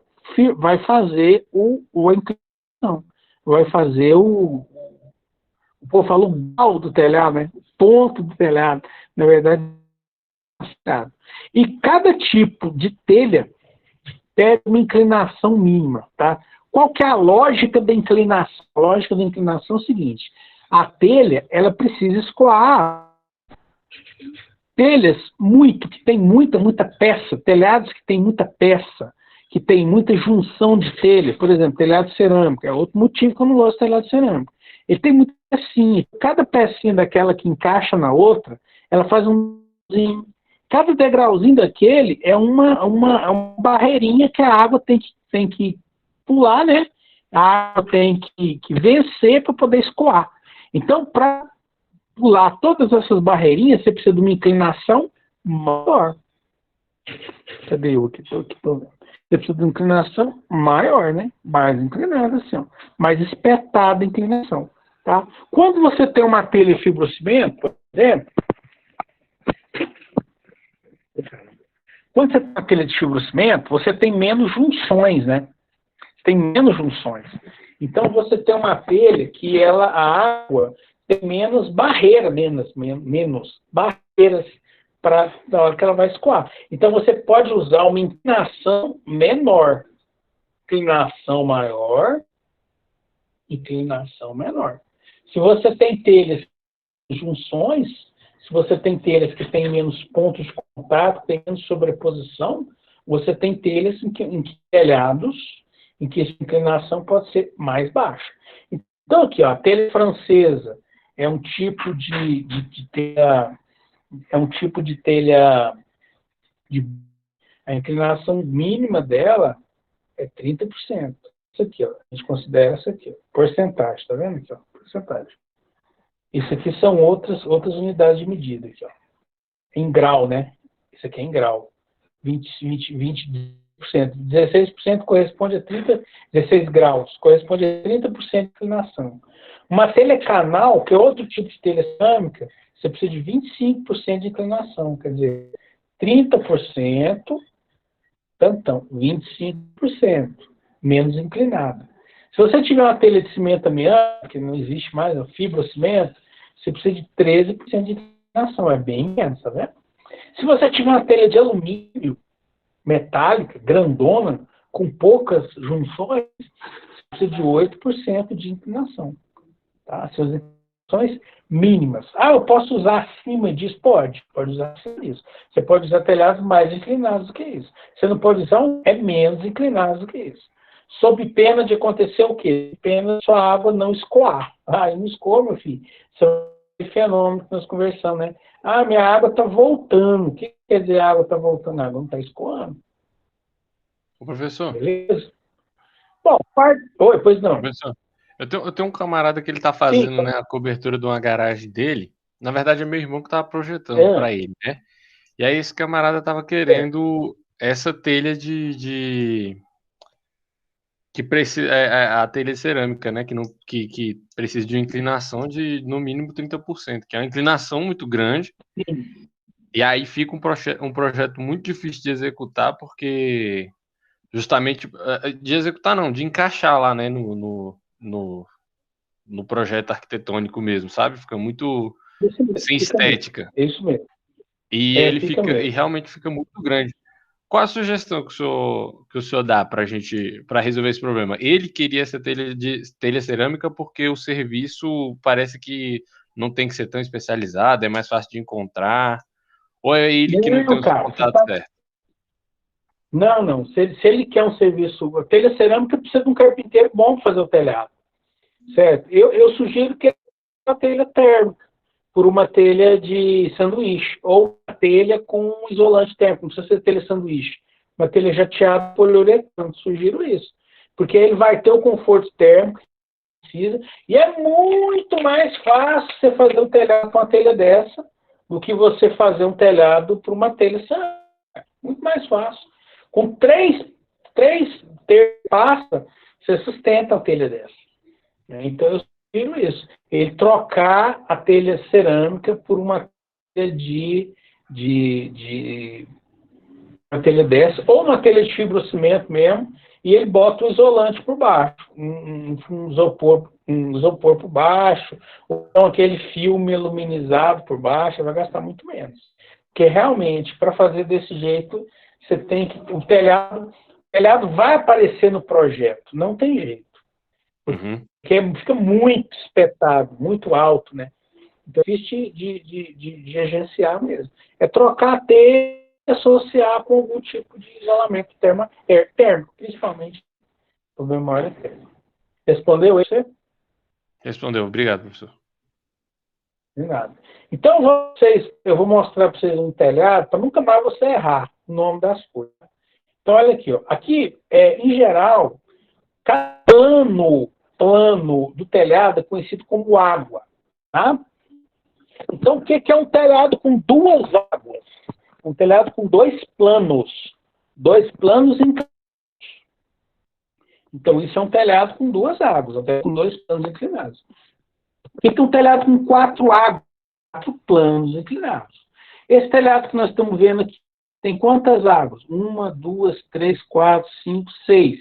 fazer a inclinação. Vai fazer o povo fala o grau do telhado, né? O ponto do telhado. Na verdade, e cada tipo de telha tem uma inclinação mínima, tá? Qual que é a lógica da inclinação? A lógica da inclinação é o seguinte: a telha, ela precisa escoar. Telhas que tem muita peça, telhados que tem muita peça, que tem muita junção de telha, por exemplo, telhado cerâmico, é outro motivo que eu não gosto de telhado cerâmico. Ele tem muita pecinha, cada pecinha daquela que encaixa na outra, ela faz um degrauzinho. Cada degrauzinho daquele é uma barreirinha que a água tem que pular, né? A água tem que vencer para poder escoar. Então, para pular todas essas barreirinhas, você precisa de uma inclinação maior. Cadê eu aqui? Você precisa de uma inclinação maior, né? Mais inclinada, assim, ó. Mais espetada a inclinação. Tá? Quando você tem uma telha fibrocimento, por exemplo, quando você tem uma telha de fibrocimento, você tem menos junções, né? Tem menos junções. Então você tem uma telha que a água tem menos barreira, menos barreiras para na hora que ela vai escoar. Então você pode usar uma inclinação menor, inclinação maior, inclinação menor. Se você tem telhas de junções, se você tem telhas que têm menos pontos de contato, tem menos sobreposição, você tem telhas em telhados em que essa inclinação pode ser mais baixa. Então aqui, ó, a telha francesa é um tipo de telha, a inclinação mínima dela é 30%. Isso aqui, ó, a gente considera isso aqui, ó, porcentagem, tá vendo aqui, ó, porcentagem. Isso aqui são outras unidades de medida aqui, ó. Em grau, né? Isso aqui é em grau. 20%. 16% corresponde a 16 graus, corresponde a 30% de inclinação. Uma telha canal, que é outro tipo de telha cerâmica, você precisa de 25% de inclinação, quer dizer, 30%, tantão, 25% menos inclinada. Se você tiver uma telha de cimento amianto, que não existe mais, o fibrocimento, você precisa de 13% de inclinação, é bem menos, tá vendo? Se você tiver uma telha de alumínio metálica, grandona, com poucas junções, você precisa de 8% de inclinação. Tá? As suas inclinações mínimas. Ah, eu posso usar acima disso? Pode usar acima disso. Você pode usar telhados mais inclinados do que isso. Você não pode usar menos inclinados do que isso. Sob pena de acontecer o quê? Pena de sua água não escoar. Ah, não escoa, meu filho. Isso é um fenômeno que nós conversamos, né? Ah, minha água está voltando. O que quer dizer a água está voltando? A água não está escoando. Ô, professor. Beleza? Bom, oi, pois não. Professor, eu tenho um camarada que ele tá fazendo, né, a cobertura de uma garagem dele. Na verdade, é meu irmão que tava projetando para ele, né? E aí esse camarada tava querendo essa telha que precisa a telha cerâmica, né, que precisa de uma inclinação de no mínimo 30%, que é uma inclinação muito grande. Sim. E aí fica um projeto muito difícil de executar, porque justamente de executar não, de encaixar lá, né, no projeto arquitetônico mesmo, sabe? Fica muito sem estética. É isso mesmo. E ele e realmente fica muito grande. Qual a sugestão que o senhor dá para resolver esse problema? Ele queria essa telha cerâmica porque o serviço parece que não tem que ser tão especializado, é mais fácil de encontrar, ou é ele que não tem os contatos certos? Não. Se ele quer um serviço, a telha cerâmica precisa de um carpinteiro bom para fazer o telhado, certo? Eu sugiro que a telha térmica, por uma telha de sanduíche, ou uma telha com isolante térmico, não precisa ser telha sanduíche, uma telha jateada poliuretano, sugiro isso, porque ele vai ter o conforto térmico que precisa, e é muito mais fácil você fazer um telhado com uma telha dessa do que você fazer um telhado para uma telha cerâmica, muito mais fácil. Com três pastas, você sustenta a telha dessa. Então, eu isso. Ele trocar a telha cerâmica por uma telha uma telha dessa, ou uma telha de fibrocimento mesmo, e ele bota um isolante por baixo, um isopor por baixo, ou então aquele filme aluminizado por baixo, vai gastar muito menos. Porque realmente, para fazer desse jeito, você tem que. O telhado vai aparecer no projeto, não tem jeito. Porque fica muito espetado, muito alto, né? Então é difícil de agenciar mesmo. É trocar a telha e associar com algum tipo de isolamento térmico, principalmente o problema maior é térmico. Respondeu isso? Respondeu, obrigado, professor. De nada. Então, eu vou mostrar para vocês um telhado para nunca mais você errar o nome das coisas. Então, olha aqui. Ó. Aqui, em geral, cada plano do telhado é conhecido como água. Tá? Então, o que é um telhado com duas águas? Um telhado com dois planos. Dois planos inclinados. Então, isso é um telhado com duas águas, um telhado com dois planos inclinados. O que é um telhado com quatro águas? Quatro planos inclinados. Esse telhado que nós estamos vendo aqui tem quantas águas? 1, 2, 3, 4, 5, 6.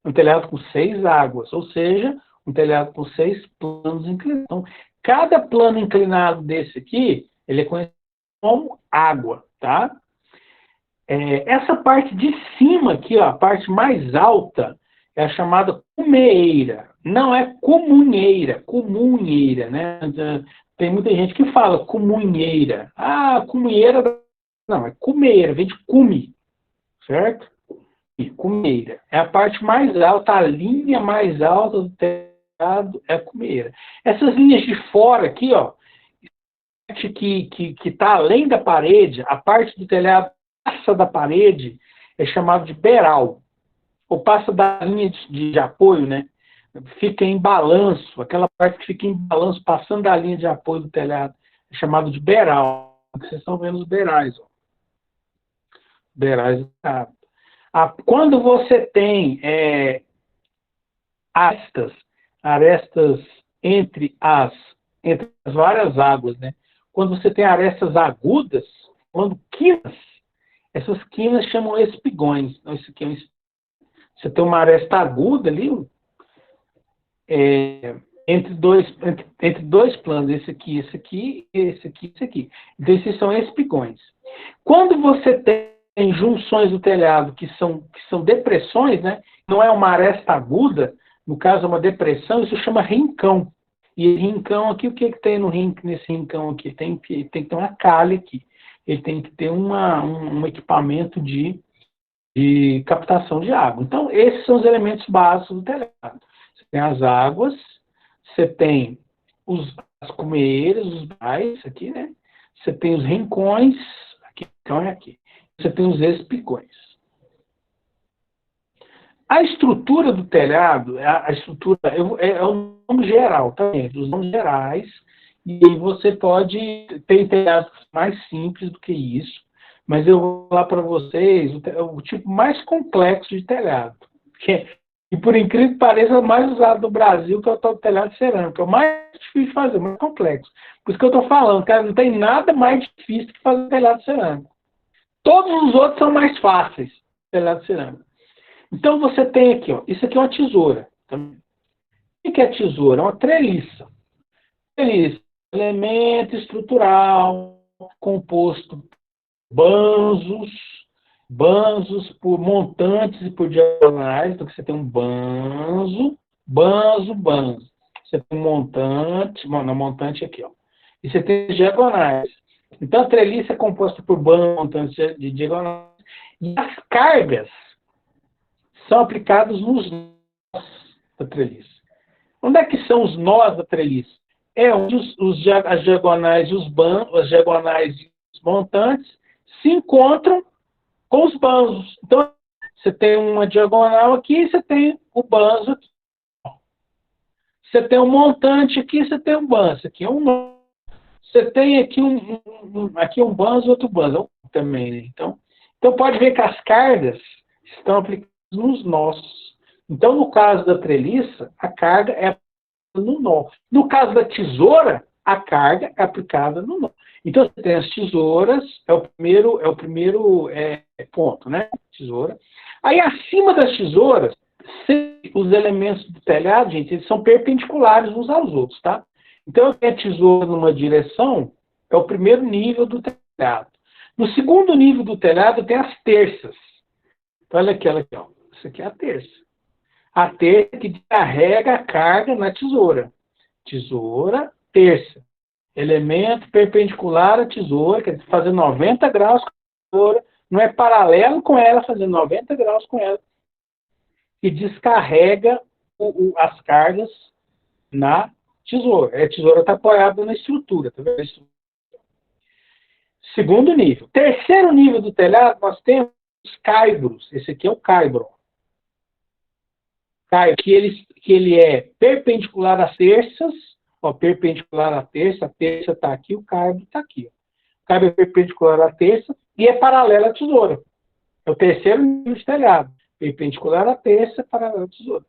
Um telhado com 6 águas, ou seja, um telhado com 6 planos inclinados. Então, cada plano inclinado desse aqui, ele é conhecido como água, tá? Essa parte de cima aqui, ó, a parte mais alta, é a chamada cumeira. Não é comunheira, né? Tem muita gente que fala comunheira. Ah, comunheira. Não, é cumeira, vem de cume, certo? E cumeira. É a parte mais alta, a linha mais alta do telhado é a cumeira. Essas linhas de fora aqui, ó, que está além da parede, a parte do telhado passa da parede, é chamado de beiral. Ou passa da linha de apoio, né? Fica em balanço, aquela parte que fica em balanço, passando da linha de apoio do telhado, é chamado de beiral. Vocês estão vendo os beirais. Ó. Beirais. Quando você tem arestas entre as várias águas, né? Quando você tem arestas agudas, quando quinas, essas quinas chamam espigões. Então, isso aqui você tem uma aresta aguda ali, entre dois planos, esse aqui, esse aqui, esse aqui, esse aqui. Então, esses são espigões. Quando você tem junções do telhado que são depressões, né? Não é uma aresta aguda, no caso é uma depressão, isso chama rincão. E rincão aqui, o que tem nesse rincão aqui? Tem que ter uma calha aqui. Ele tem que ter um equipamento de captação de água. Então, esses são os elementos básicos do telhado. Você tem as águas, você tem as cumeiras, os bais, aqui, né? Você tem os rincões, aqui, então é aqui. Você tem os espigões. A estrutura do telhado, a estrutura é um nome geral, tá? Os nomes gerais, e aí você pode ter telhados mais simples do que isso, mas eu vou falar para vocês o tipo mais complexo de telhado. E por incrível que pareça, é o mais usado no Brasil, que é o telhado de cerâmica. É o mais difícil de fazer, o mais complexo. Por isso que eu estou falando, cara, não tem nada mais difícil que fazer telhado de cerâmica. Todos os outros são mais fáceis, telhado de cerâmica. Então você tem aqui, ó, isso aqui é uma tesoura. O que é tesoura? É uma treliça. Treliça, elemento estrutural composto banzos por montantes e por diagonais. Então você tem um banzo. Você tem um montante, montante aqui, ó. E você tem diagonais. Então a treliça é composta por banzos, montantes de diagonais. E as cargas são aplicados nos nós da treliça. Onde é que são os nós da treliça? É onde as diagonais e as diagonais e os montantes se encontram com os banzos. Então, você tem uma diagonal aqui e você tem o banzo aqui. Você tem um montante aqui e você tem um banzo. Aqui é um nó. Você tem aqui aqui um banzo e outro banzo também. Né? Então, pode ver que as cargas estão aplicadas nos nós. Então, no caso da treliça, a carga é no nó. No caso da tesoura, a carga é aplicada no nó. Então, você tem as tesouras, é o primeiro ponto, né? Tesoura. Aí, acima das tesouras, os elementos do telhado, gente, eles são perpendiculares uns aos outros, tá? Então, eu tenho a tesoura numa direção, é o primeiro nível do telhado. No segundo nível do telhado, tem as terças. Então, olha aqui, ó. Isso aqui é a terça. A terça que carrega a carga na tesoura. Tesoura, terça. Elemento perpendicular à tesoura, quer dizer, fazendo 90 graus com a tesoura, não é paralelo com ela, fazendo 90 graus com ela, e descarrega as cargas na tesoura. A tesoura está apoiada na estrutura, tá vendo? Segundo nível. Terceiro nível do telhado, nós temos os caibros. Esse aqui é o caibro. Que ele é perpendicular às terças, ó, perpendicular à terça, a terça está aqui, o caibro está aqui. Ó. O caibro é perpendicular à terça e é paralelo à tesoura. É o terceiro nível de telhado. Perpendicular à terça, paralelo à tesoura.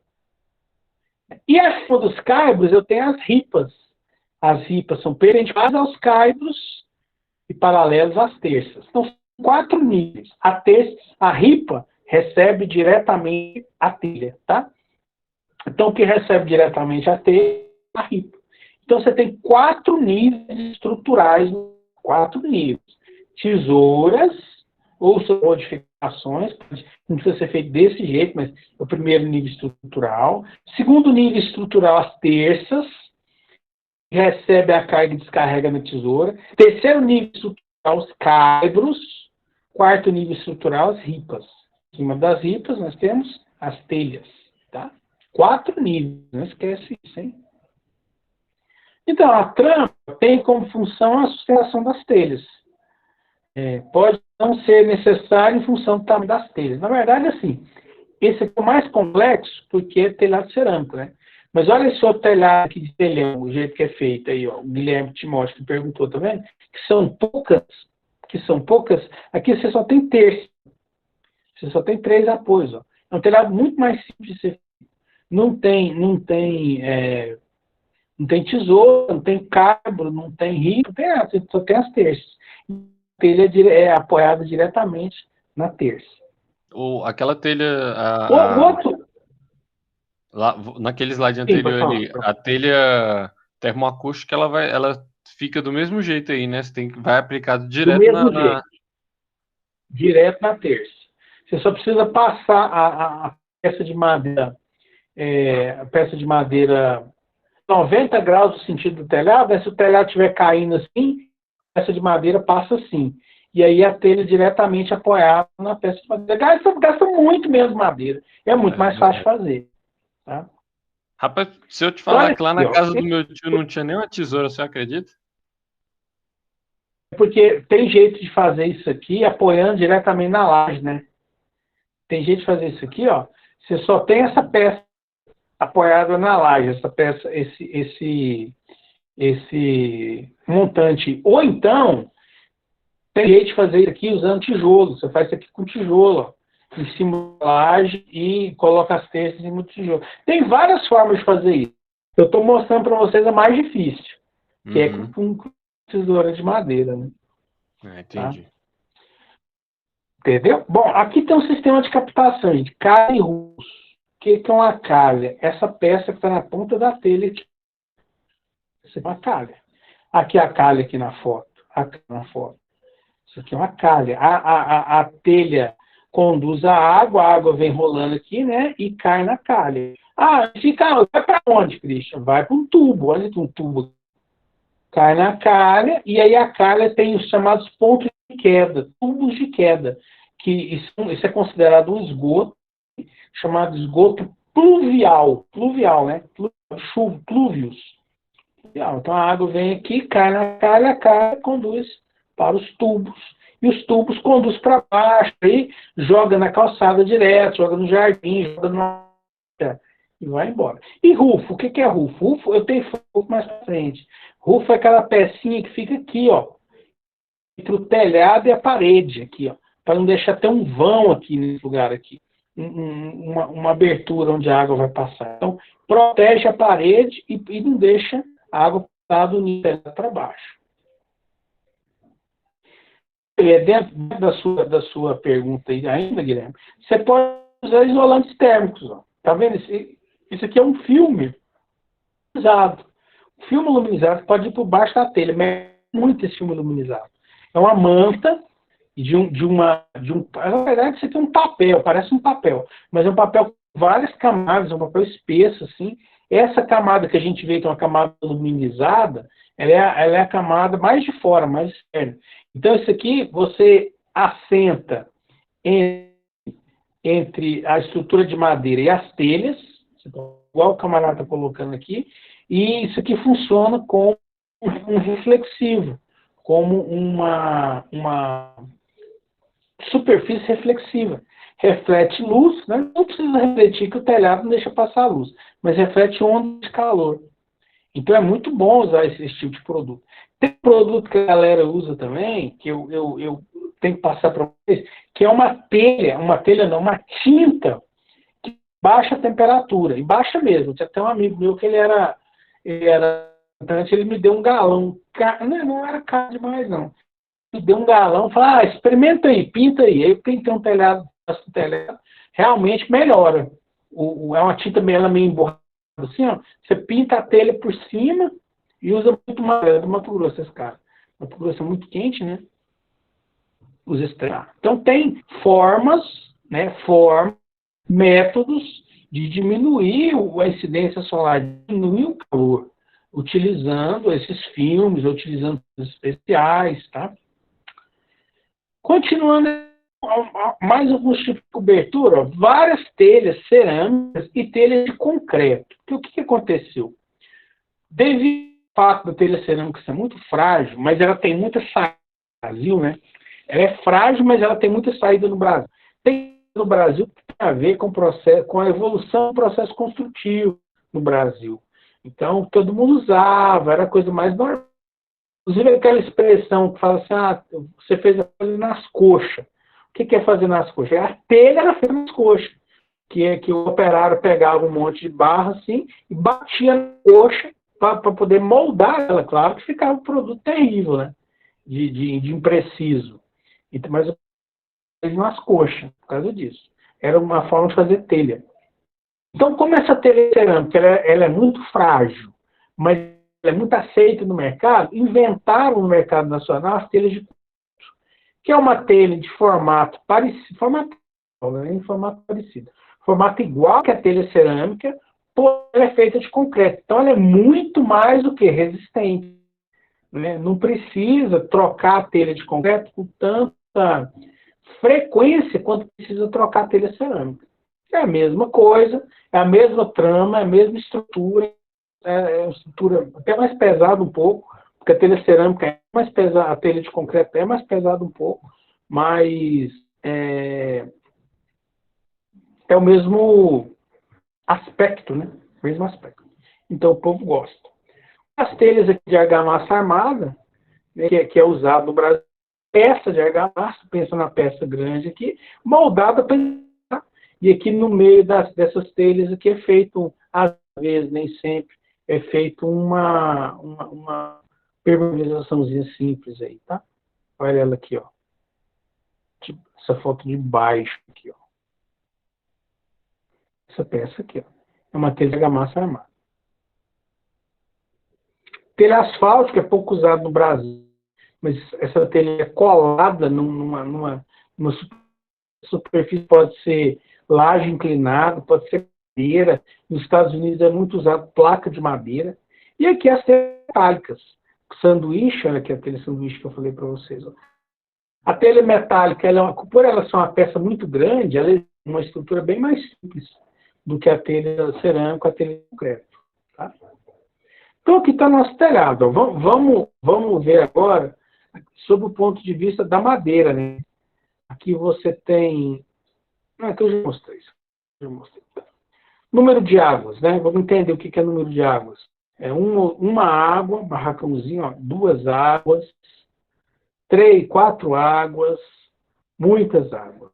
E acima dos caibros, eu tenho as ripas. As ripas são perpendiculares aos caibros e paralelos às terças. Então, são 4 níveis. A ripa recebe diretamente a telha, tá? Então, o que recebe diretamente a telha é a ripa. Então, você tem 4 níveis estruturais, 4 níveis. Tesouras, ou são modificações, não precisa ser feito desse jeito, mas é o primeiro nível estrutural. Segundo nível estrutural, as terças, recebe a carga e descarrega na tesoura. Terceiro nível estrutural, os caibros. Quarto nível estrutural, as ripas. Em cima das ripas, nós temos as telhas. Tá? 4 níveis, não esquece isso, hein? Então, a trampa tem como função a sustentação das telhas. Pode não ser necessário em função do tamanho das telhas. Na verdade, assim, esse aqui é o mais complexo, porque é telhado cerâmico, né? Mas olha esse outro telhado aqui de telhão, o jeito que é feito aí, ó, o Guilherme Timóteo que perguntou, tá vendo? Que são poucas, aqui você só tem terço. Você só tem 3 apoios, ó. É um telhado muito mais simples de ser feito. Não tem tesoura, não tem cabro, não tem ripa, não tem nada, você só tem as terças. A telha é apoiada diretamente na terça. Aquela telha... O outro... Lá, naquele slide anterior ali, a telha termoacústica, ela fica do mesmo jeito aí, né? Vai aplicado direto jeito. Direto na terça. Você só precisa passar a peça de madeira, 90 graus no sentido do telhado, né? Se o telhado estiver caindo assim, a peça de madeira passa assim. E aí a telha diretamente apoiada na peça de madeira. Gasta muito menos madeira. É muito mais fácil de fazer. Tá? Rapaz, se eu te falar que lá na casa do meu tio não tinha nem uma tesoura, você acredita? Porque tem jeito de fazer isso aqui apoiando diretamente na laje, né? Tem jeito de fazer isso aqui, ó. Você só tem essa peça apoiada na laje, essa peça, esse montante. Ou então, tem jeito de fazer isso aqui usando tijolo. Você faz isso aqui com tijolo, ó, em cima da laje e coloca as terças em cima do tijolo. Tem várias formas de fazer isso. Eu estou mostrando para vocês a mais difícil, que é com tesoura de madeira, né? Entendi. Tá? Entendeu? Bom, aqui tem um sistema de captação de calha e russo. O que é uma calha? Essa peça que está na ponta da telha aqui. Isso aqui é uma calha. Aqui a calha aqui na foto. Aqui na foto. Isso aqui é uma calha. A telha conduz a água vem rolando aqui, né? E cai na calha. Vai para onde, Christian? Vai para um tubo. Olha aqui um tubo. Cai na calha, e aí a calha tem os chamados pontos de queda, tubos de queda, que isso é considerado um esgoto, chamado esgoto pluvial, né? Plúvios. Então a água vem aqui, cai na calha, a calha conduz para os tubos. E os tubos conduzem para baixo, aí joga na calçada direto, joga no jardim, joga no... e vai embora. E rufo, o que é rufo? Rufo, eu tenho rufo mais pra frente. Rufo é aquela pecinha que fica aqui, ó, entre o telhado e a parede, aqui, ó, para não deixar ter um vão aqui nesse lugar aqui. uma abertura onde a água vai passar. Então, protege a parede e não deixa a água passar do nível para baixo. Dentro da sua pergunta aí ainda, Guilherme, você pode usar isolantes térmicos. Ó. Tá vendo? Isso aqui é um filme luminizado. O filme luminizado pode ir por baixo da telha, mas é muito esse filme luminizado. É uma manta na verdade, isso aqui é um papel, parece um papel, mas é um papel com várias camadas, é um papel espesso, assim. Essa camada que a gente vê que é uma camada luminizada, ela é a camada mais de fora, mais externa. Então, isso aqui você assenta entre a estrutura de madeira e as telhas, igual o camarada está colocando aqui, e isso aqui funciona como um reflexivo, como uma superfície reflexiva. Reflete luz, né? Não precisa refletir que o telhado não deixa passar a luz, mas reflete ondas de calor. Então é muito bom usar esse tipo de produto. Tem um produto que a galera usa também, que eu tenho que passar para vocês, que é uma telha não, uma tinta que baixa a temperatura, e baixa mesmo. Tinha até um amigo meu que ele me deu um galão, não era caro demais não. Me deu um galão, falou, experimenta aí, pinta aí. Aí eu pintei um telhado, realmente melhora. É uma tinta meio emborrada, assim, ó. Você pinta a telha por cima e usa muito mais do Mato Grosso, esse cara. Mato Grosso é muito quente, né? Os extremos. Então tem formas, métodos de diminuir a incidência solar, diminuir o calor, utilizando esses filmes, utilizando os especiais, tá? Continuando, mais alguns tipos de cobertura, várias telhas cerâmicas e telhas de concreto. O que aconteceu? Devido ao fato da telha cerâmica ser muito frágil, mas ela tem muita saída no Brasil, né? Ela é frágil, mas ela tem muita saída no Brasil. Tem no Brasil que tem a ver com a evolução do processo construtivo no Brasil. Então, todo mundo usava, era a coisa mais normal. Inclusive aquela expressão que fala assim, você fez a coisa nas coxas. O que é fazer nas coxas? A telha era feita nas coxas. Que é que o operário pegava um monte de barra assim e batia na coxa para poder moldar ela. Claro que ficava um produto terrível, né? De impreciso. Mas eu fiz nas coxas, por causa disso. Era uma forma de fazer telha. Então, como essa telha cerâmica ela é muito frágil, mas é muito aceita no mercado, inventaram no mercado nacional as telhas de concreto, que é uma telha de formato parecido, formato igual que a telha cerâmica, porém ela é feita de concreto. Então ela é muito mais do que resistente. Né? Não precisa trocar a telha de concreto com tanta frequência quanto precisa trocar a telha cerâmica. É a mesma coisa, é a mesma trama, é a mesma estrutura, é uma estrutura até mais pesada um pouco, porque a telha cerâmica é mais pesada, a telha de concreto é mais pesada um pouco, mas é o mesmo aspecto, né? O mesmo aspecto. Então o povo gosta. As telhas aqui de argamassa armada, né, que é usado no Brasil, peça de argamassa, pensa na peça grande aqui, moldada para. E aqui no meio dessas telhas aqui é feito, às vezes, nem sempre, é feito uma permeabilizaçãozinha simples aí, tá? Olha ela aqui, ó. Tipo, essa foto de baixo aqui, ó. Essa peça aqui, ó. É uma telha de argamassa armada. Telha asfáltica é pouco usada no Brasil, mas essa telha é colada numa superfície, pode ser laje inclinada, pode ser madeira. Nos Estados Unidos é muito usado placa de madeira. E aqui as telhas metálicas. Sanduíche, olha aqui a telha sanduíche que eu falei para vocês. Ó. A telha metálica, por ela ser uma peça muito grande, ela é uma estrutura bem mais simples do que a telha cerâmica, a telha de concreto. Tá? Então aqui está nosso telhado. Ó. Vamos ver agora sob o ponto de vista da madeira. Né? Aqui você tem... aqui eu já mostrei isso. Número de águas, né? Vamos entender o que é número de águas. É uma água, barracãozinho, ó, 2 águas, 3, 4 águas, muitas águas.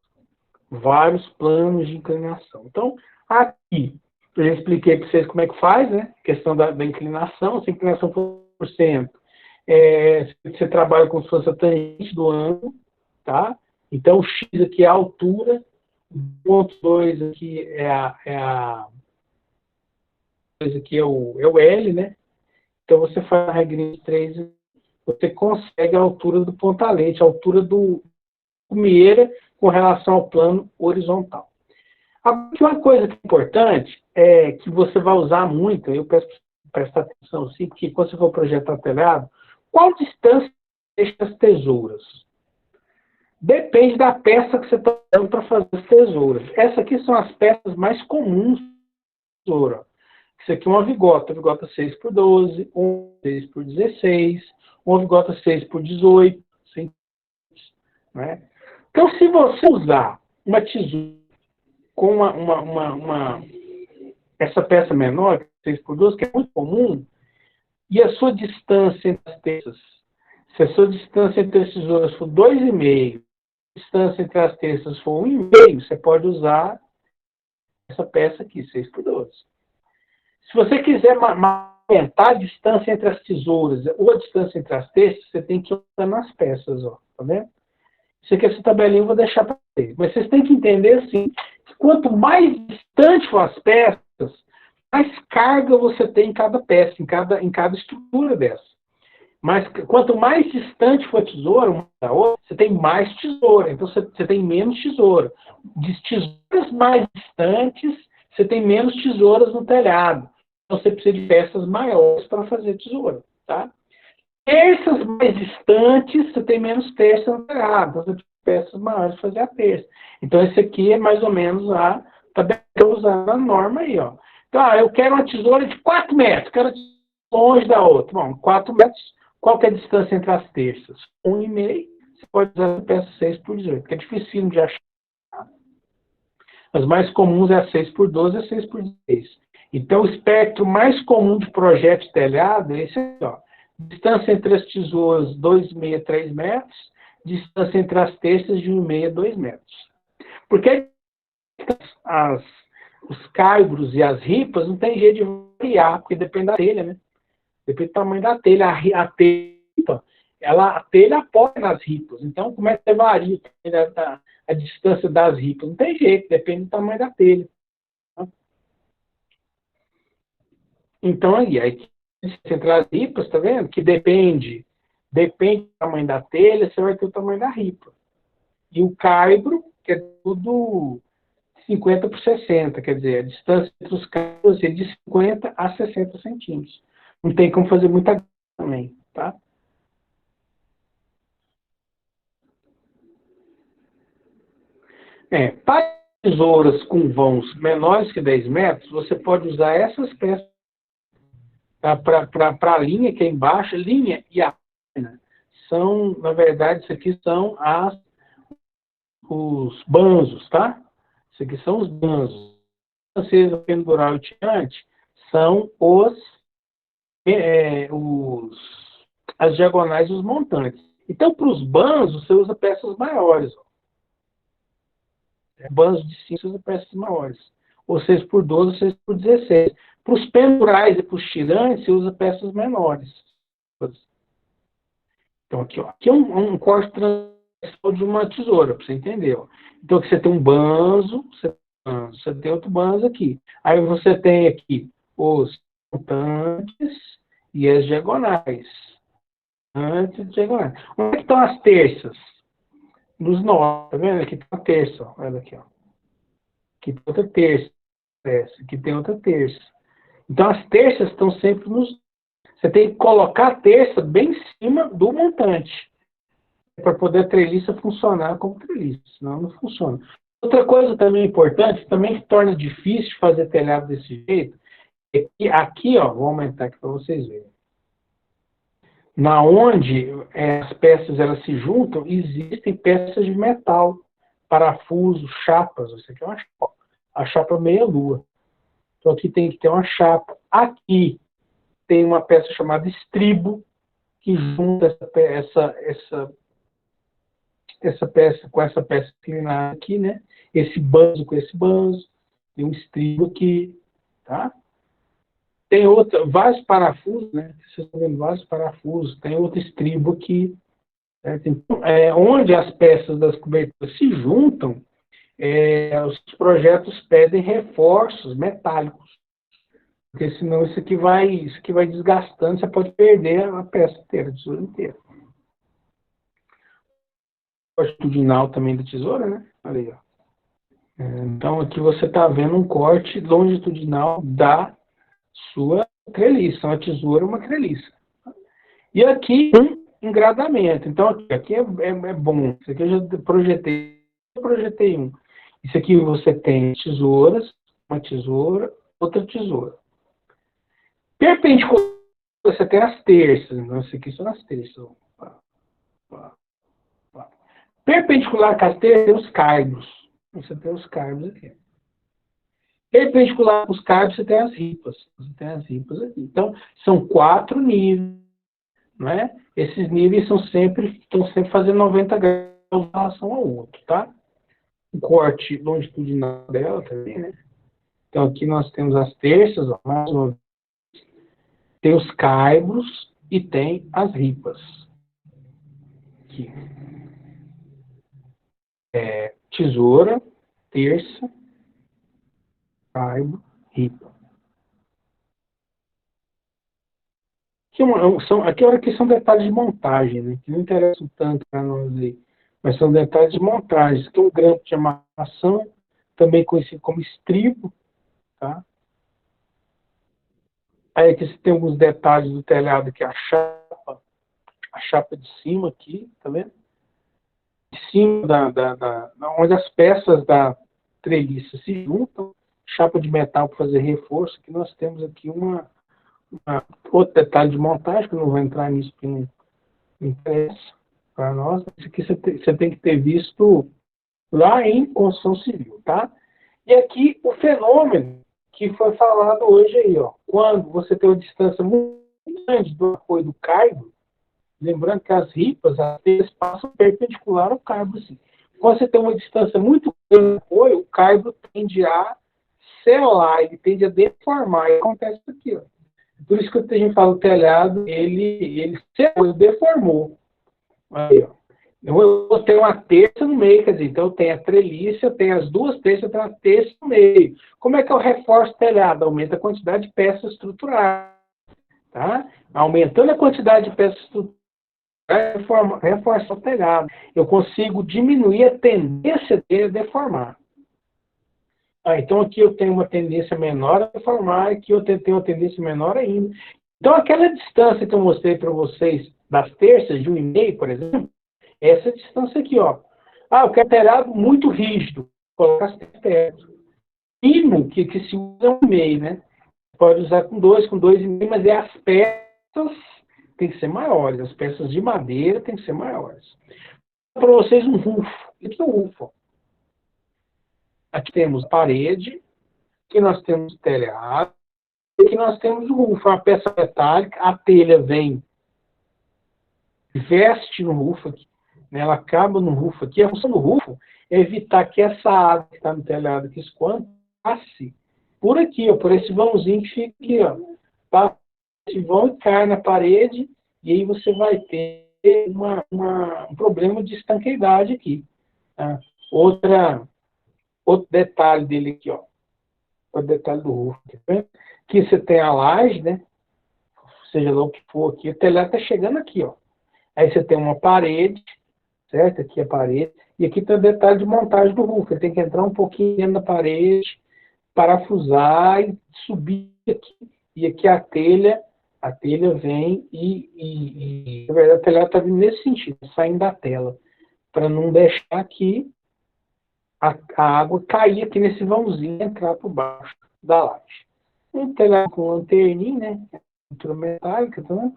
vários planos de inclinação. Então, aqui, eu já expliquei para vocês como é que faz, né? A questão da inclinação, se a inclinação for por cento, você trabalha com se fosse a tangente do ângulo, tá? Então, o x aqui é a altura, o ponto 2 aqui aqui é o L, né? Então, você faz a regrinha de 3, você consegue a altura do pontalete, a altura do meira com relação ao plano horizontal. Aqui uma coisa que é importante é que você vai usar muito, eu peço para prestar atenção assim, que quando você for projetar telhado, qual distância deixa as tesouras? Depende da peça que você está usando para fazer as tesouras. Essas aqui são as peças mais comuns de tesoura. Isso aqui é uma vigota 6 por 12, 6 por 16, uma vigota 6 por 18, né? Então, se você usar uma tesoura com essa peça menor, 6 por 12, que é muito comum, e a sua distância entre as peças, se a sua distância entre as tesouras for 2,5, a distância entre as peças for 1,5, você pode usar essa peça aqui, 6 por 12. Se você quiser aumentar a distância entre as tesouras ou a distância entre as peças, você tem que usar nas peças, ó, tá vendo? Isso aqui, essa tabelinha eu vou deixar para vocês. Mas vocês têm que entender, assim, que quanto mais distante for as peças, mais carga você tem em cada peça, em cada estrutura dessa. Mas quanto mais distante for a tesoura, uma da outra, você tem mais tesoura. Então, você tem menos tesoura. De tesouras mais distantes, você tem menos tesouras no telhado. Então, você precisa de peças maiores para fazer tesoura, tá? Terças mais distantes, você tem menos terças no telhado. Então, você precisa de peças maiores para fazer a terça. Então, esse aqui é mais ou menos a tabela que eu usar na norma aí, ó. Então, eu quero uma tesoura de 4 metros, quero longe da outra. Bom, 4 metros, qual que é a distância entre as terças? 1,5, você pode usar a peça 6 por 18, que é difícil de achar. As mais comuns é a 6 por 12 e a 6 por 16. Então, o espectro mais comum de projeto de telhado é esse aqui, ó. Distância entre as tesouras, 2,5 a 3 metros. Distância entre as terças, de 1,5 a 2 metros. Porque os caibros e as ripas não tem jeito de variar, porque depende da telha, né? Depende do tamanho da telha. A telha apoia nas ripas. Então, como é que você varia a distância das ripas? Não tem jeito, depende do tamanho da telha. Então, aí entre as ripas, tá vendo? Que depende do tamanho da telha, você vai ter o tamanho da ripa. E o caibro, que é tudo 50 por 60, quer dizer, a distância entre os caibros é de 50 a 60 centímetros. Não tem como fazer muita também, tá? Para tesouras com vãos menores que 10 metros, você pode usar essas peças para a linha que é embaixo, linha e a página. São, na verdade, isso aqui são os banzos, tá? Isso aqui são os banzos. Vocês, o pendural e o tirante, são as diagonais e os montantes. Então, para os banzos, você usa peças maiores. Banzos de 5, você usa peças maiores. Ou 6 por 12, ou 6 por 16. Para os pendurais e para os tirantes, você usa peças menores. Então, aqui é um corte transversal de uma tesoura, para você entender. Ó. Então, aqui você tem um banzo, você tem outro banzo aqui. Aí você tem aqui os montantes e as diagonais. Antes e diagonais. Onde é que estão as terças? Nos nós, tá vendo? Aqui tem uma terça, ó. Olha aqui, ó. Aqui tem outra terça. Aqui tem outra terça. Então, as terças estão sempre nos... Você tem que colocar a terça bem em cima do montante para poder a treliça funcionar como treliça, senão não funciona. Outra coisa também importante, também que torna difícil fazer telhado desse jeito, é que aqui, ó, vou aumentar aqui para vocês verem. Na onde as peças elas se juntam, existem peças de metal, parafusos, chapas. Isso aqui é a chapa meia-lua. Então aqui tem que ter uma chapa. Aqui tem uma peça chamada estribo, que junta essa peça com essa peça inclinada aqui, né? esse banzo com esse banzo, tem um estribo aqui, tá? Tem vários parafusos, né? Vocês estão vendo vários parafusos, tem outro estribo aqui. Certo? Então, onde as peças das coberturas se juntam, os projetos pedem reforços metálicos, porque senão isso aqui vai desgastando, você pode perder a peça inteira, a tesoura inteira. Longitudinal também da tesoura, né? Olha aí, ó. Então aqui você está vendo um corte longitudinal da sua treliça, uma tesoura, uma treliça. E aqui um engradamento. Então aqui é bom. Isso aqui eu já projetei um. Isso aqui você tem tesouras, uma tesoura, outra tesoura. Perpendicular, você tem as terças. Então, isso aqui são as terças. Perpendicular com as terças, tem os caibros. Você tem os caibros aqui. Perpendicular com os caibros, você tem as ripas. Você tem as ripas aqui. Então, são 4 níveis. Não é? Esses níveis estão sempre fazendo 90 graus em relação ao outro, tá? O corte longitudinal dela também, né? Então, aqui nós temos as terças, ó, mais uma vez. Tem os caibros e tem as ripas. Aqui. Tesoura, terça, caibro, ripa. Aqui são detalhes de montagem, né? Que não interessam tanto para nós aí. Mas são detalhes de montagem. Aqui é um grampo de amarração, também conhecido como estribo, tá? Aí aqui você tem alguns detalhes do telhado, que é a chapa de cima aqui, tá vendo? De cima onde as peças da treliça se juntam, chapa de metal para fazer reforço, que nós temos aqui outro detalhe de montagem, que eu não vou entrar nisso porque não interessa para nós. Isso aqui você tem que ter visto lá em construção civil, tá? E aqui o fenômeno que foi falado hoje aí, ó. Quando você tem uma distância muito grande do apoio do caibro, lembrando que as ripas, eles passam perpendicular ao caibro, assim. Quando você tem uma distância muito grande do apoio, o caibro tende a selar, ele tende a deformar. E acontece isso aqui, ó. Por isso que a gente fala, o telhado, ele deformou. Aí, ó. Eu tenho uma terça no meio, quer dizer, então eu tenho a treliça, eu tenho as duas terças, eu tenho uma terça no meio. Como é que eu reforço o telhado? Aumenta a quantidade de peças estruturais. Tá? Aumentando a quantidade de peças estruturais, reforçar o telhado. Eu consigo diminuir a tendência dele a deformar. Então aqui eu tenho uma tendência menor a deformar, aqui eu tenho uma tendência menor ainda. Então aquela distância que eu mostrei para vocês, das terças, de 1,5, por exemplo, essa distância aqui, ó. Eu quero telhado muito rígido, colocar as terças perto. Mínimo que se usa é 1,5, né? Pode usar com 2,5, mas as peças tem que ser maiores, as peças de madeira tem que ser maiores. Para vocês um rufo. O que é um rufo? Aqui temos parede, aqui nós temos telhado, e aqui nós temos o rufo, uma peça metálica, a telha vem, veste no rufo aqui, né, ela acaba no rufo aqui. A função do rufo é evitar que essa água que está no telhado aqui escoando passe por aqui, ó, por esse vãozinho que fica aqui, ó. Passa esse vão e cai na parede, e aí você vai ter um problema de estanqueidade aqui. Tá? Outro detalhe dele aqui, ó. O detalhe do rufo. Aqui você tem a laje, né? Seja lá o que for aqui. O telhado está chegando aqui, ó. Aí você tem uma parede, certo? Aqui a parede. E aqui tem o detalhe de montagem do rufo. Ele tem que entrar um pouquinho dentro da parede, parafusar e subir aqui. E aqui a telha vem na verdade, o telhado está vindo nesse sentido, saindo da tela, para não deixar aqui a água cair aqui nesse vãozinho e entrar por baixo da laje. Um telhado com lanterninha, né? Pintura metálica, tá vendo?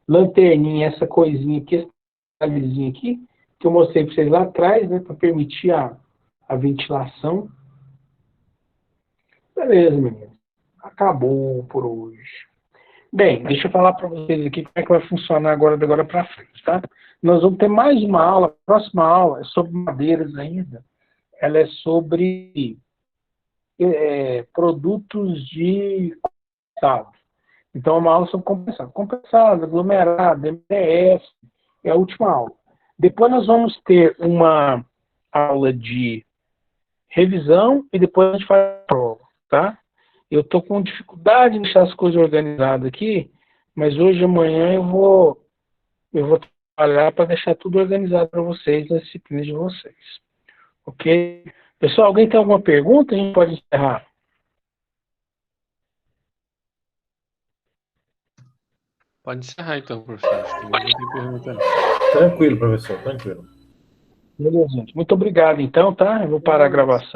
Lanterninha, essa coisinha aqui, esse detalhezinho aqui, que eu mostrei para vocês lá atrás, né? Para permitir a ventilação. Beleza, meninos. Acabou por hoje. Bem, deixa eu falar para vocês aqui como é que vai funcionar agora para frente, tá? Nós vamos ter mais uma aula, a próxima aula é sobre madeiras ainda. ela é sobre produtos de compensado. Então, é uma aula sobre compensado. Compensado, aglomerado, MDF, é a última aula. Depois nós vamos ter uma aula de revisão e depois a gente faz a prova, tá? Eu estou com dificuldade em deixar as coisas organizadas aqui, mas hoje e amanhã eu vou trabalhar para deixar tudo organizado para vocês, nas disciplinas de vocês. Ok? Pessoal, alguém tem alguma pergunta? A gente pode encerrar. Pode encerrar então, professor. Acho que ninguém tem pergunta, não. Tranquilo, professor, tranquilo. Beleza, gente. Muito obrigado, então, tá? Eu vou parar a gravação.